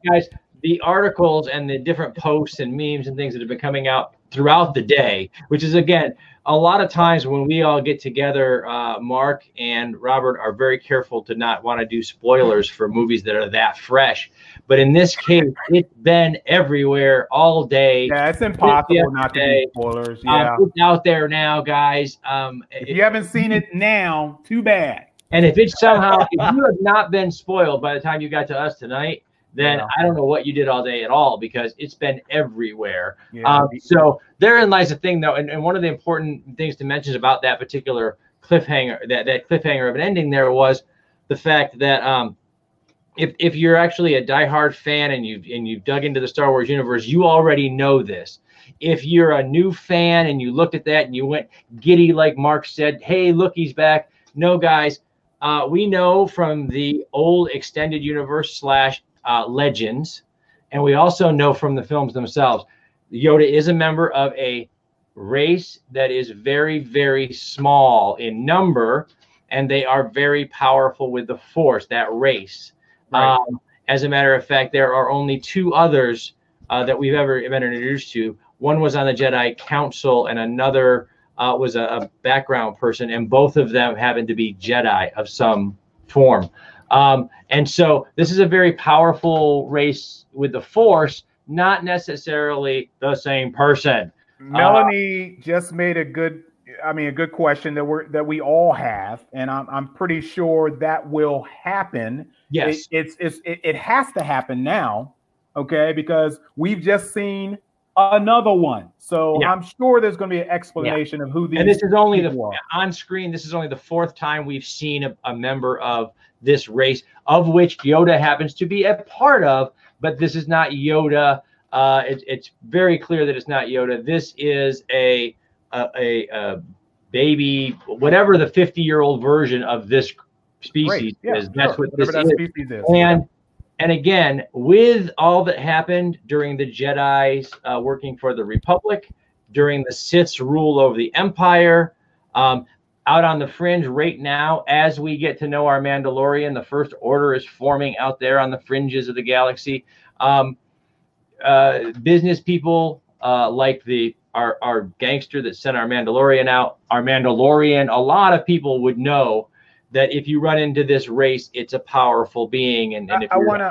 Guys, the articles and the different posts and memes and things that have been coming out throughout the day, which is, again, a lot of times when we all get together, Mark and Robert are very careful to not want to do spoilers for movies that are that fresh. But in this case, it's been everywhere all day. Yeah, it's impossible not to do spoilers. Yeah. It's out there now, guys. If you haven't seen it now, too bad. And if it's somehow, if you have not been spoiled by the time you got to us tonight, then I don't know what you did all day at all, because it's been everywhere. Yeah. So therein lies the thing, though, and one of the important things to mention about that particular cliffhanger, that cliffhanger of an ending there, was the fact that if you're actually a diehard fan and you've dug into the Star Wars universe, you already know this. If you're a new fan and you looked at that and you went giddy, like Mark said, "Hey, look, he's back." No, guys, we know from the old extended universe / Legends, and we also know from the films themselves, Yoda is a member of a race that is very, very small in number, and they are very powerful with the Force, that race. Right. As a matter of fact, there are only two others that we've ever been introduced to. One was on the Jedi Council, and another was a background person, and both of them happen to be Jedi of some form. And so this is a very powerful race with the Force, not necessarily the same person. Melanie just made a good question that we all have, and I'm pretty sure that will happen. Yes, it has to happen now, okay? Because we've just seen another one, so I'm sure there's going to be an explanation of who these. And this is only on screen. This is only the fourth time we've seen a member of this race, of which Yoda happens to be a part of, but this is not Yoda. It's very clear that it's not Yoda. This is a baby, whatever the 50-year-old version of this species is. That's what this is. And again, with all that happened during the Jedi's working for the Republic, during the Sith's rule over the Empire, out on the fringe right now, as we get to know our Mandalorian, the First Order is forming out there on the fringes of the galaxy. business people like our gangster that sent our Mandalorian out, our Mandalorian, a lot of people would know that if you run into this race, it's a powerful being. And if I want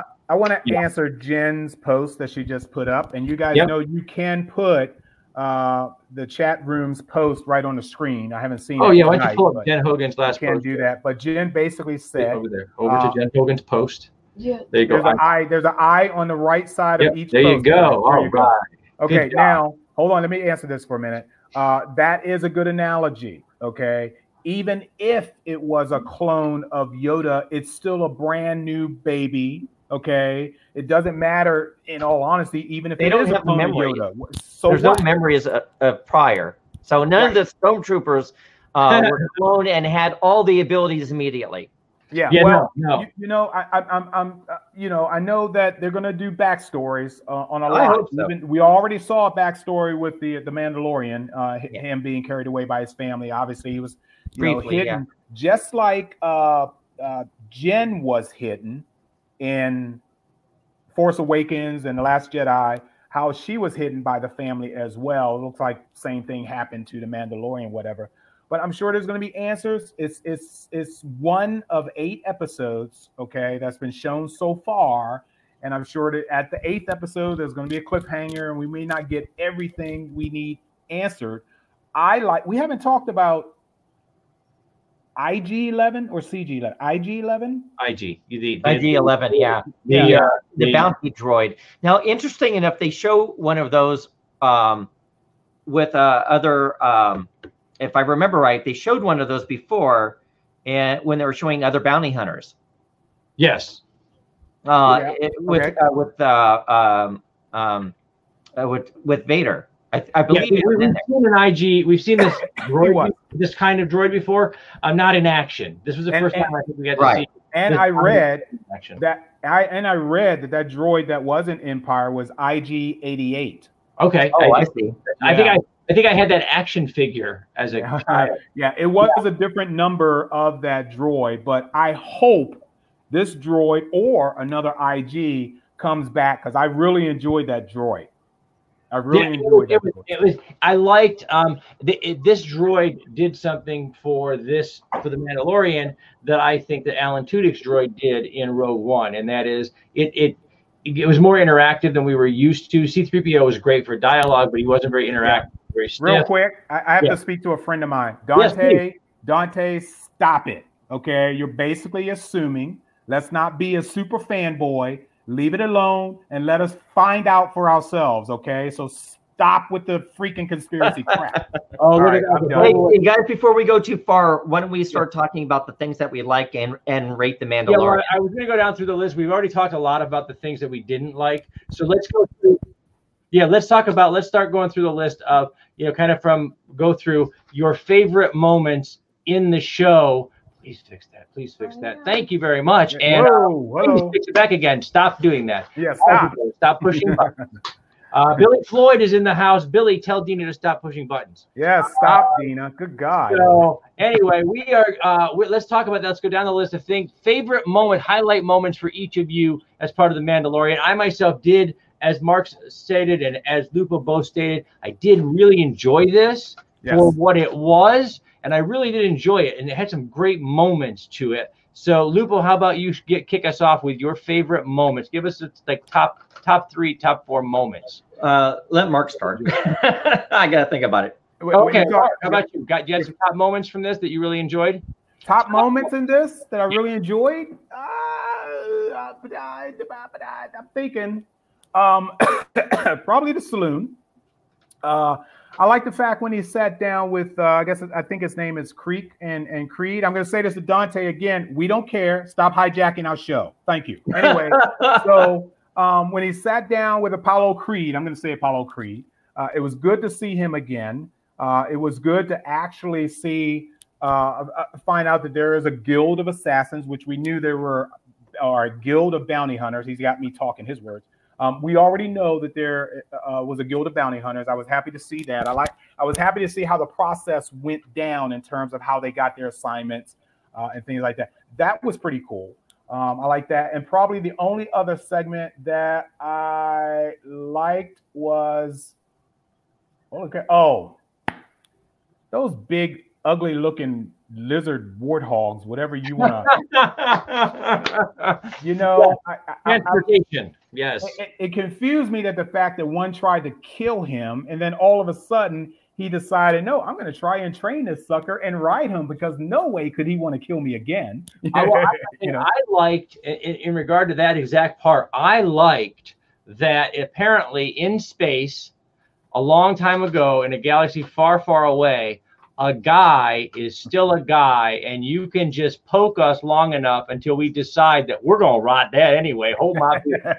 to answer Jen's post that she just put up, and you guys know you can put the chat room's post right on the screen. I haven't seen. Oh yeah, why don't you pull up Jen Hogan's last post? Can't do that, but Jen basically said over to Jen Hogan's post. Yeah, there you go. There's an eye on the right side of each. There you go. All right. Okay, now hold on. Let me answer this for a minute. That is a good analogy. Okay, even if it was a clone of Yoda, it's still a brand new baby. Okay, it doesn't matter. In all honesty, even if they don't have memory, so there's no memories of prior. So none of the stormtroopers were cloned and had all the abilities immediately. Yeah, well, no. You know, I know that they're gonna do backstories on a lot. I hope so. We already saw a backstory with the Mandalorian, him being carried away by his family. Obviously, he was briefly hidden, just like Jen was hidden in Force Awakens and The Last Jedi. How she was hidden by the family as well. It looks like same thing happened to the Mandalorian, whatever. But I'm sure there's going to be answers. It's one of 8 episodes, okay, that's been shown so far. And I'm sure that at the 8th episode, there's going to be a cliffhanger, and we may not get everything we need answered. We haven't talked about IG-11 or CG-11? IG-11? IG-11, yeah. The bounty droid. Now, interesting enough, they show one of those with other. If I remember right, they showed one of those before, and when they were showing other bounty hunters. Yes. With Vader. I believe we've seen an IG. We've seen this droid, this kind of droid before. Not in action. This was the first time I think we got to see. And I read that that droid that was in Empire was IG-88. Okay. Oh, I see. I think I had that action figure as a child. Yeah, it was a different number of that droid, but I hope this droid or another IG comes back, because I really enjoyed that droid. I really enjoyed it. I liked this droid did something for the Mandalorian that I think that Alan Tudyk's droid did in Rogue One, and that is it was more interactive than we were used to. C-3PO was great for dialogue, but he wasn't very interactive. Very stiff. Real quick, I have to speak to a friend of mine. Dante, stop it. Okay, you're basically assuming. Let's not be a super fanboy. Leave it alone and let us find out for ourselves. Okay, so stop with the freaking conspiracy crap. Hey, guys, before we go too far, why don't we start talking about the things that we like and rate the Mandalorian? Yeah, well, I was going to go down through the list. We've already talked a lot about the things that we didn't like. So let's go through. Yeah, let's start going through the list of, go through your favorite moments in the show. Please fix that. Please fix that. Thank you very much. And please fix it back again. Stop doing that. Yeah, stop. Stop pushing buttons. Billy Floyd is in the house. Billy, tell Dina to stop pushing buttons. Yeah, stop, Dina. Good God. So anyway, we are. Let's talk about that. Let's go down the list of things. Favorite moment, highlight moments for each of you as part of the Mandalorian. I myself did, as Mark stated and as Lupo both stated, I did really enjoy this for what it was, and I really did enjoy it, and it had some great moments to it. So, Lupo, how about you kick us off with your favorite moments? Give us like top 3, top 4 moments. Let Mark start. I gotta think about it. Okay, Mark, how about you? You had some top moments from this that you really enjoyed? Top moments in this that I really enjoyed? I'm thinking probably the saloon. I like the fact when he sat down with, I think his name is Creek and Creed. I'm going to say this to Dante again. We don't care. Stop hijacking our show. Thank you. Anyway, so when he sat down with Apollo Creed, I'm going to say Apollo Creed, it was good to see him again. It was good to actually find out that there is a guild of assassins, which we knew there were, or a guild of bounty hunters. He's got me talking his words. We already know that there was a guild of bounty hunters. I was happy to see that. I was happy to see how the process went down in terms of how they got their assignments and things like that. That was pretty cool. I like that. And probably the only other segment that I liked was, okay, oh, those big, ugly looking lizard warthogs, whatever you want to, you know, transportation. Yes. It confused me that the fact that one tried to kill him, and then all of a sudden he decided, no, I'm going to try and train this sucker and ride him, because no way could he want to kill me again. I liked, in regard to that exact part, I liked that apparently in space, a long time ago in a galaxy far, far away, a guy is still a guy, and you can just poke us long enough until we decide that we're going to ride that anyway. Hold my beer.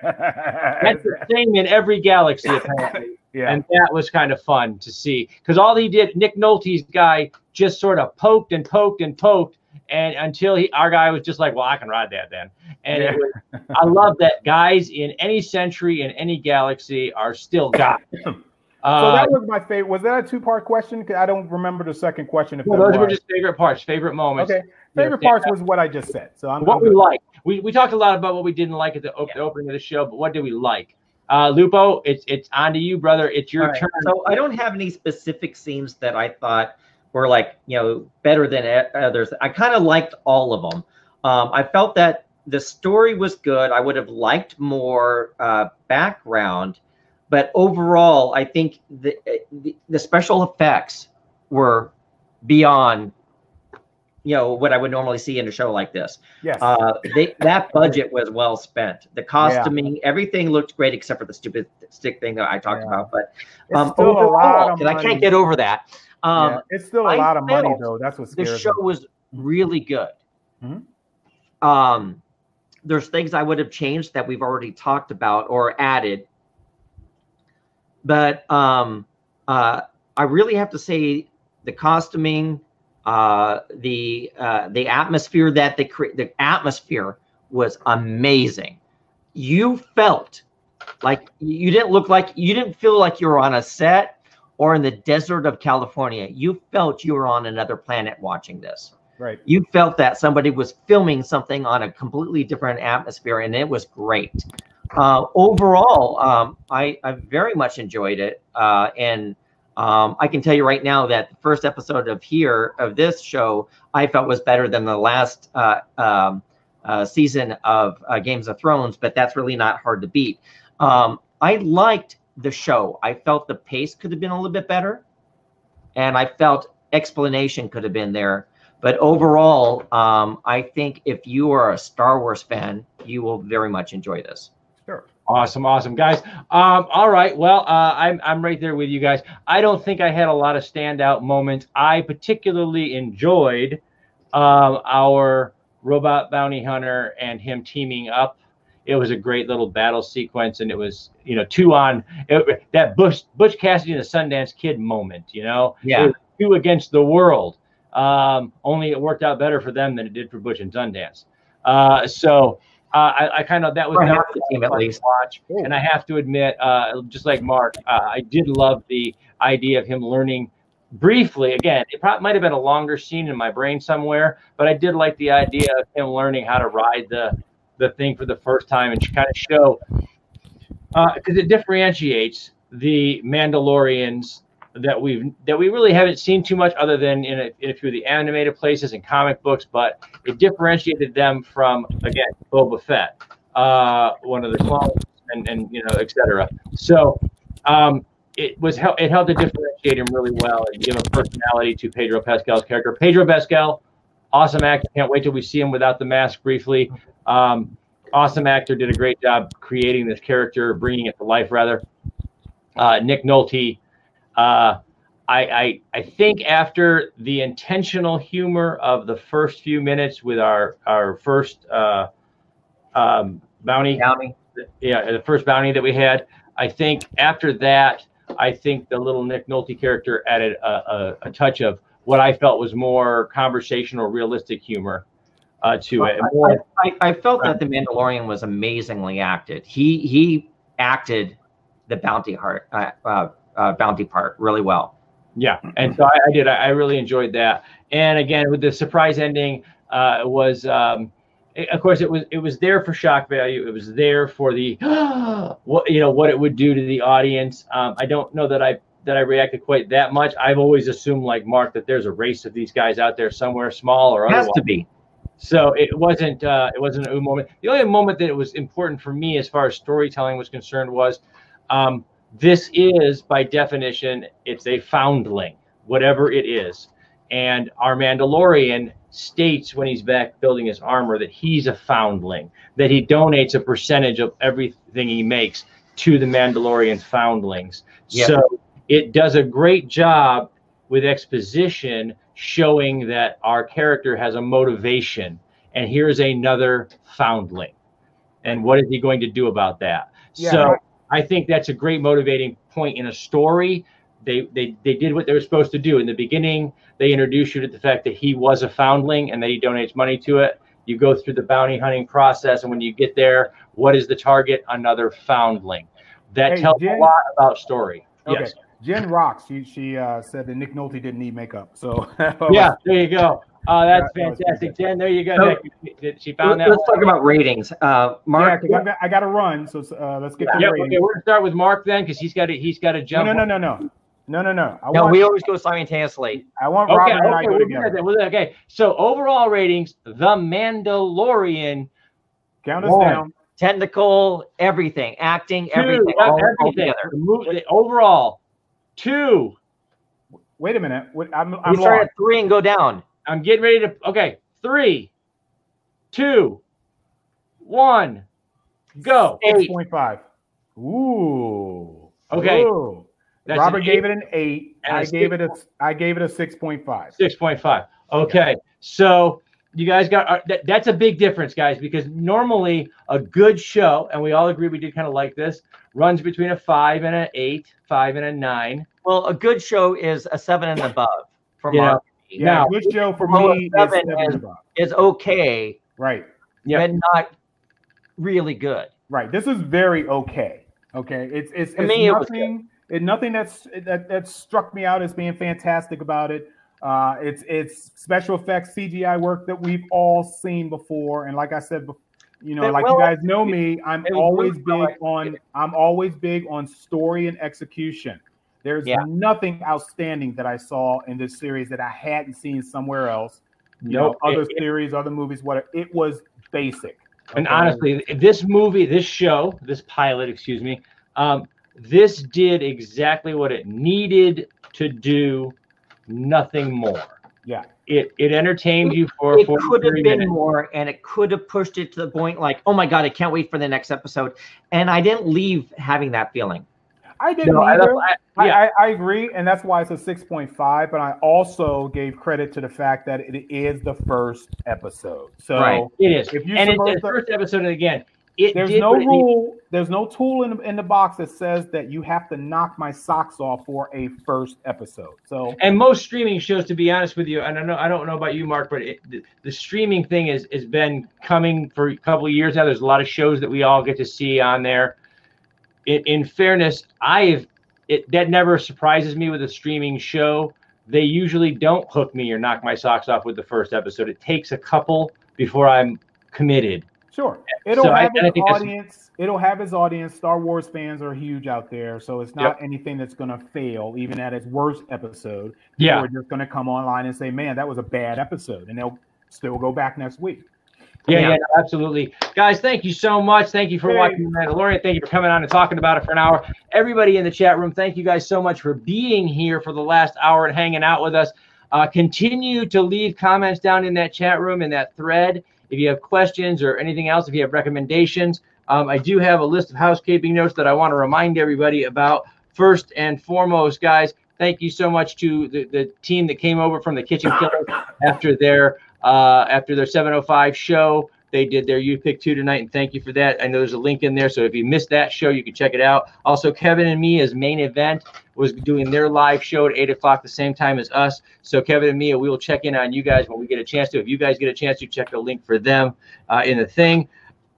That's the same in every galaxy, apparently. Yeah. And that was kind of fun to see, because all he did, Nick Nolte's guy, just sort of poked and poked and poked, and until our guy was just like, well, I can ride that then. And it was, I love that guys in any century, in any galaxy, are still guys. So that was my favorite. Was that a two-part question? I don't remember the second question. If well, those were just favorite parts, favorite moments. Okay, favorite parts was what I just said. So we liked. We talked a lot about what we didn't like at the opening of the show, but what did we like? Lupo, it's on to you, brother. It's your turn. So I don't have any specific scenes that I thought were like, you know, better than others. I kind of liked all of them. I felt that the story was good. I would have liked more background. But overall, I think the special effects were beyond, you know, what I would normally see in a show like this. Yes. That budget was well spent. The costuming, everything looked great except for the stupid stick thing that I talked about. But overall, because I can't get over that. It's still a lot of money, though. That's what scares me. The show was really good. There's things I would have changed that we've already talked about or added. But I really have to say the costuming, the atmosphere that they create, the atmosphere was amazing. You felt like you didn't feel like you were on a set or in the desert of California. You felt you were on another planet watching this. Right. You felt that somebody was filming something on a completely different atmosphere, and it was great. Overall, I very much enjoyed it, and I can tell you right now that the first episode of this show I felt was better than the last season of Games of Thrones, but that's really not hard to beat. I liked the show. I felt the pace could have been a little bit better, and I felt explanation could have been there. But overall, I think if you are a Star Wars fan, you will very much enjoy this. Sure. Awesome, guys. All right. Well, I'm right there with you guys. I don't think I had a lot of standout moments. I particularly enjoyed our robot bounty hunter and him teaming up. It was a great little battle sequence, and it was, you know, that Butch Cassidy and the Sundance Kid moment. You know, yeah, 2 against the world. Only it worked out better for them than it did for Butch and Sundance. I kind of, that was the team at least. Watch. And I have to admit, just like Mark, I did love the idea of him learning briefly. Again, it probably might have been a longer scene in my brain somewhere, but I did like the idea of him learning how to ride the thing for the first time and kind of show, because it differentiates the Mandalorians that we really haven't seen too much, other than in a few of the animated places and comic books, but it differentiated them from, again, Boba Fett, one of the clones, and you know, etc. So it helped to differentiate him really well and give a personality to Pedro Pascal's character. Pedro Pascal, awesome actor. Can't wait till we see him without the mask briefly. Awesome actor, did a great job creating this character, bringing it to life rather. Nick Nolte. I think after the intentional humor of the first few minutes with our first bounty, the first bounty that we had, I think after that, I think the little Nick Nolte character added a touch of what I felt was more conversational, realistic humor to it. I felt that the Mandalorian was amazingly acted. He acted the bounty part really well. Yeah, and so I really enjoyed that. And again, with the surprise ending, was of course, it was there for shock value. It was there for the what it would do to the audience. I don't know that I reacted quite that much. I've always assumed, like Mark, that there's a race of these guys out there somewhere, small or otherwise. Has to be. So it wasn't an ooh moment. The only moment that it was important for me as far as storytelling was concerned was this is, by definition, it's a foundling, whatever it is. And our Mandalorian states when he's back building his armor that he's a foundling, that he donates a percentage of everything he makes to the Mandalorian foundlings. Yep. So it does a great job with exposition showing that our character has a motivation, and here's another foundling. And what is he going to do about that? Yeah. So I think that's a great motivating point in a story. They did what they were supposed to do. In the beginning, they introduced you to the fact that he was a foundling and that he donates money to it. You go through the bounty hunting process, and when you get there, what is the target? Another foundling. That tells a lot about story. Okay. Yes. Jen rocks. She said that Nick Nolte didn't need makeup. So yeah, there you go. Oh, that's fantastic, Jen. There you go. So, she found that. Let's talk about ratings. Mark, yeah, I got to run. So let's get to the ratings. Okay, we're gonna start with Mark then, because he's got to jump. No. We always go simultaneously. I want Robert and I go together. Okay, so overall ratings: The Mandalorian. Count us down. Technical, everything, acting, everything, all together. The overall 2. Wait a minute. I'm start at 3 and go down. I'm getting ready to. Okay, 3, 2, 1, go. 8.5. Ooh. Okay. Ooh. Robert gave it an 8. I gave it a 6.5. 6.5. Okay. Yeah. So you guys got that's a big difference, guys, because normally a good show, and we all agree we did kind of like this, runs between a 5 and an 8, 5 and a 9. Well, a good show is a 7 and above for Mark. Yeah, now, a good show for me is okay. Right. Yeah. But not really good. Right. This is very okay. Okay. It's nothing that struck me out as being fantastic about it. It's special effects, CGI work that we've all seen before, and like I said, you guys know me, I'm always big on story and execution. There's nothing outstanding that I saw in this series that I hadn't seen somewhere else. Other series, other movies, whatever. It was basic. Okay? And honestly, this pilot, this did exactly what it needed to do, nothing more. Yeah. It entertained you for 43 minutes. It could have been more, and it could have pushed it to the point like, oh my God, I can't wait for the next episode. And I didn't leave having that feeling. I didn't either. I agree, and that's why it's a 6.5. But I also gave credit to the fact that it is the first episode. So right. It is, and it's the first episode. And again, there's no rule. There's no tool in the box that says that you have to knock my socks off for a first episode. So, and most streaming shows, to be honest with you, and I don't know about you, Mark, but the streaming thing has been coming for a couple of years now. There's a lot of shows that we all get to see on there. In fairness, that never surprises me with a streaming show. They usually don't hook me or knock my socks off with the first episode. It takes a couple before I'm committed. Sure. It'll have its audience. It'll have its audience. Star Wars fans are huge out there, so it's not anything that's going to fail, even at its worst episode. Yeah. We're just going to come online and say, man, that was a bad episode, and they'll still go back next week. Yeah, absolutely. Guys, thank you so much. Thank you for watching The Mandalorian. Thank you for coming on and talking about it for an hour. Everybody in the chat room, thank you guys so much for being here for the last hour and hanging out with us. Continue to leave comments down in that chat room, in that thread. If you have questions or anything else, if you have recommendations, I do have a list of housekeeping notes that I want to remind everybody about. First and foremost, guys, thank you so much to the team that came over from the Kitchen Killers after their 7:05 show. They did their You Pick 2 tonight, and thank you for that. I know there's a link in there, so if you missed that show, you can check it out. Also, Kevin and me as Main Event was doing their live show at 8 o'clock the same time as us. So Kevin and Mia, we will check in on you guys when we get a chance to. If you guys get a chance to, check the link for them in the thing.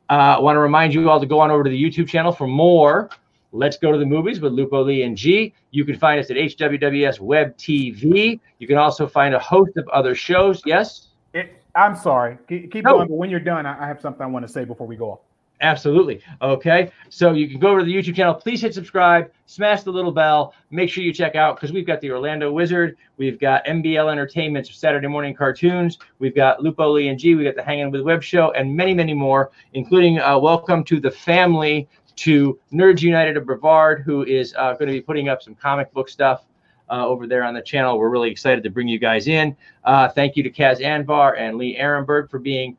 I want to remind you all to go on over to the YouTube channel for more Let's Go to the Movies with Lupo, Lee, and G. You can find us at HWWS WebTV. You can also find a host of other shows. Yes? I'm sorry. Keep No. going, but when you're done, I have something I want to say before we go off. Absolutely. Okay. So you can go over to the YouTube channel. Please hit subscribe, smash the little bell. Make sure you check out, because we've got the Orlando Wizard. We've got MBL Entertainment's Saturday morning cartoons. We've got Lupo, Lee, and G. We got the Hangin with Web show and many, many more, including welcome to the family to Nerds United of Brevard, who is going to be putting up some comic book stuff over there on the channel. We're really excited to bring you guys in. Thank you to Kaz Anvar and Lee Ehrenberg for being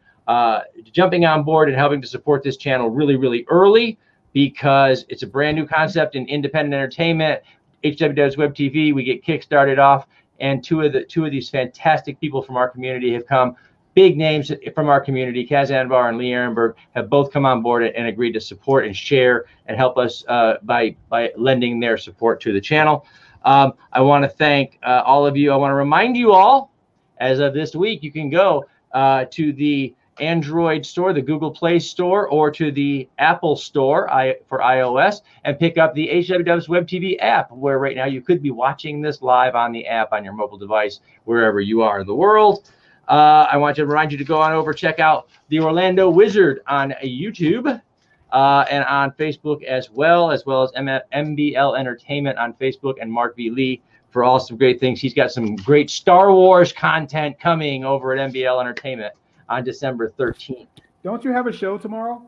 jumping on board and helping to support this channel really, really early, because it's a brand new concept in independent entertainment. HWWS WebTV, we get kickstarted off, and two of these fantastic people from our community have come. Big names from our community, Kaz Anvar and Lee Ehrenberg, have both come on board and agreed to support and share and help us by lending their support to the channel. I want to thank all of you. I want to remind you all, as of this week, you can go to the Android store, the Google Play store, or to the Apple store for iOS, and pick up the HWWS WebTV app, where right now you could be watching this live on the app on your mobile device, wherever you are in the world. I want to remind you to go on over, check out the Orlando Wizard on YouTube and on Facebook as well as MBL Entertainment on Facebook, and Mark V. Lee for all some great things. He's got some great Star Wars content coming over at MBL Entertainment on December 13th. Don't you have a show tomorrow?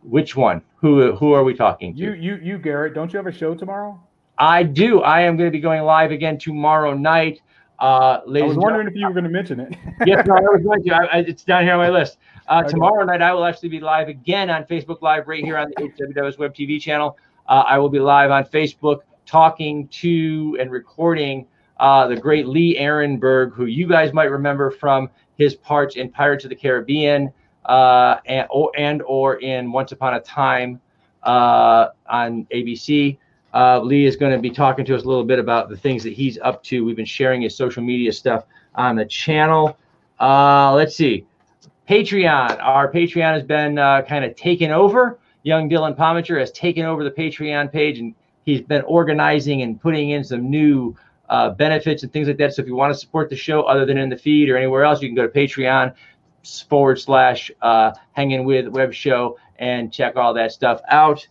Which one? Who are we talking to? You, Garrett. Don't you have a show tomorrow? I do. I am going to be going live again tomorrow night. I was wondering if you were going to mention it. Yes, no, I was going to. It's down here on my list. Tomorrow night, I will actually be live again on Facebook Live right here on the HWWS Web TV channel. I will be live on Facebook talking to and recording the great Lee Ehrenberg, who you guys might remember from his parts in Pirates of the Caribbean and or in Once Upon a Time on ABC. Lee is going to be talking to us a little bit about the things that he's up to. We've been sharing his social media stuff on the channel. Let's see. Patreon. Our Patreon has been kind of taken over. Young Dylan Pomichter has taken over the Patreon page, and he's been organizing and putting in some new benefits and things like that. So if you want to support the show other than in the feed or anywhere else, you can go to Patreon/Hangin with Web Show and check all that stuff out.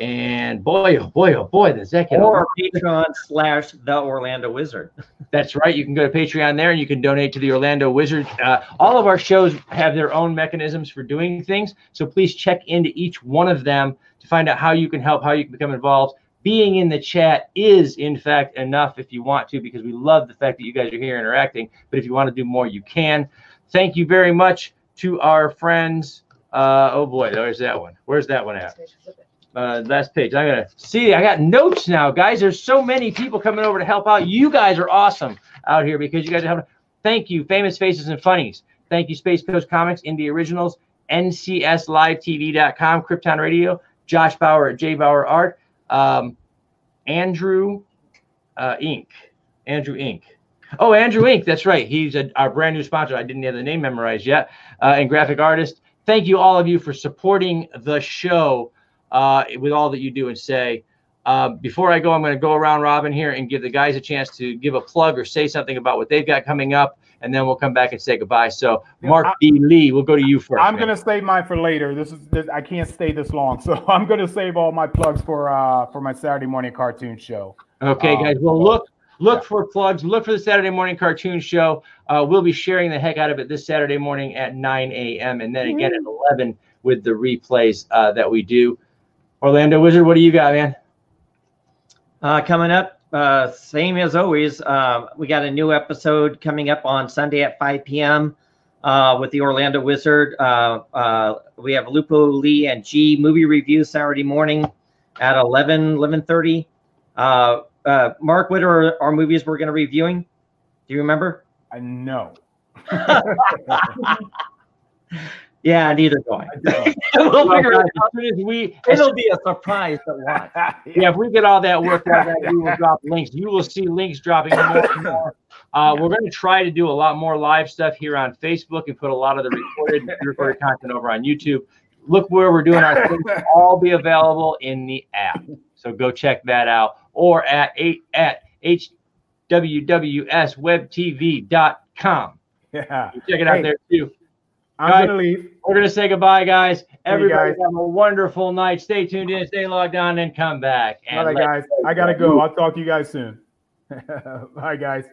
And boy, oh boy, oh boy, does that get or Patreon/The Orlando Wizard. That's right. You can go to Patreon there and you can donate to the Orlando Wizard. All of our shows have their own mechanisms for doing things. So please check into each one of them to find out how you can help, how you can become involved. Being in the chat is, in fact, enough if you want to, because we love the fact that you guys are here interacting. But if you want to do more, you can. Thank you very much to our friends. Oh, boy, there's that one. Where's that one at? Last page. I'm going to see. I got notes now, guys. There's so many people coming over to help out. You guys are awesome out here because you guys are helping. Thank you, Famous Faces and Funnies. Thank you, Space Coast Comics, Indie Originals, NCSLiveTV.com, Krypton Radio, Josh Bauer at J Bauer Art, Andrew Inc. Andrew Inc. Oh, Andrew Inc. That's right. He's our brand new sponsor. I didn't have the name memorized yet. And graphic artist. Thank you, all of you, for supporting the show with all that you do and say. Before I go, I'm going to go around Robin here and give the guys a chance to give a plug or say something about what they've got coming up, and then we'll come back and say goodbye. So, Mark B. Lee, we'll go to you first. I'm going to save mine for later. This I can't stay this long, so I'm going to save all my plugs for my Saturday morning cartoon show. Okay, guys. Well, look for plugs. Look for the Saturday morning cartoon show. We'll be sharing the heck out of it this Saturday morning at 9 a.m. and then again at 11 with the replays that we do. Orlando Wizard, what do you got, man? Coming up, same as always, we got a new episode coming up on Sunday at 5 p.m. With the Orlando Wizard. We have Lupo, Lee, and G movie review Saturday morning at 11:30. Mark, what are our movies we're going to be reviewing? Do you remember? No. Yeah, neither do I. We'll figure it out as soon as it'll be a surprise to watch. Yeah, if we get all that worked out, we will drop links. You will see links dropping more and more. We're going to try to do a lot more live stuff here on Facebook and put a lot of the recorded content over on YouTube. Look where we're doing our things. It'll all be available in the app. So go check that out. Or at HWWSWebTV.com. Yeah. Check it out there too. I'm going to leave. We're going to say goodbye, guys. Everybody guys. have a wonderful night. Stay tuned in, stay logged on, and come back. All right, guys. I got to go. I'll talk to you guys soon. Bye, guys.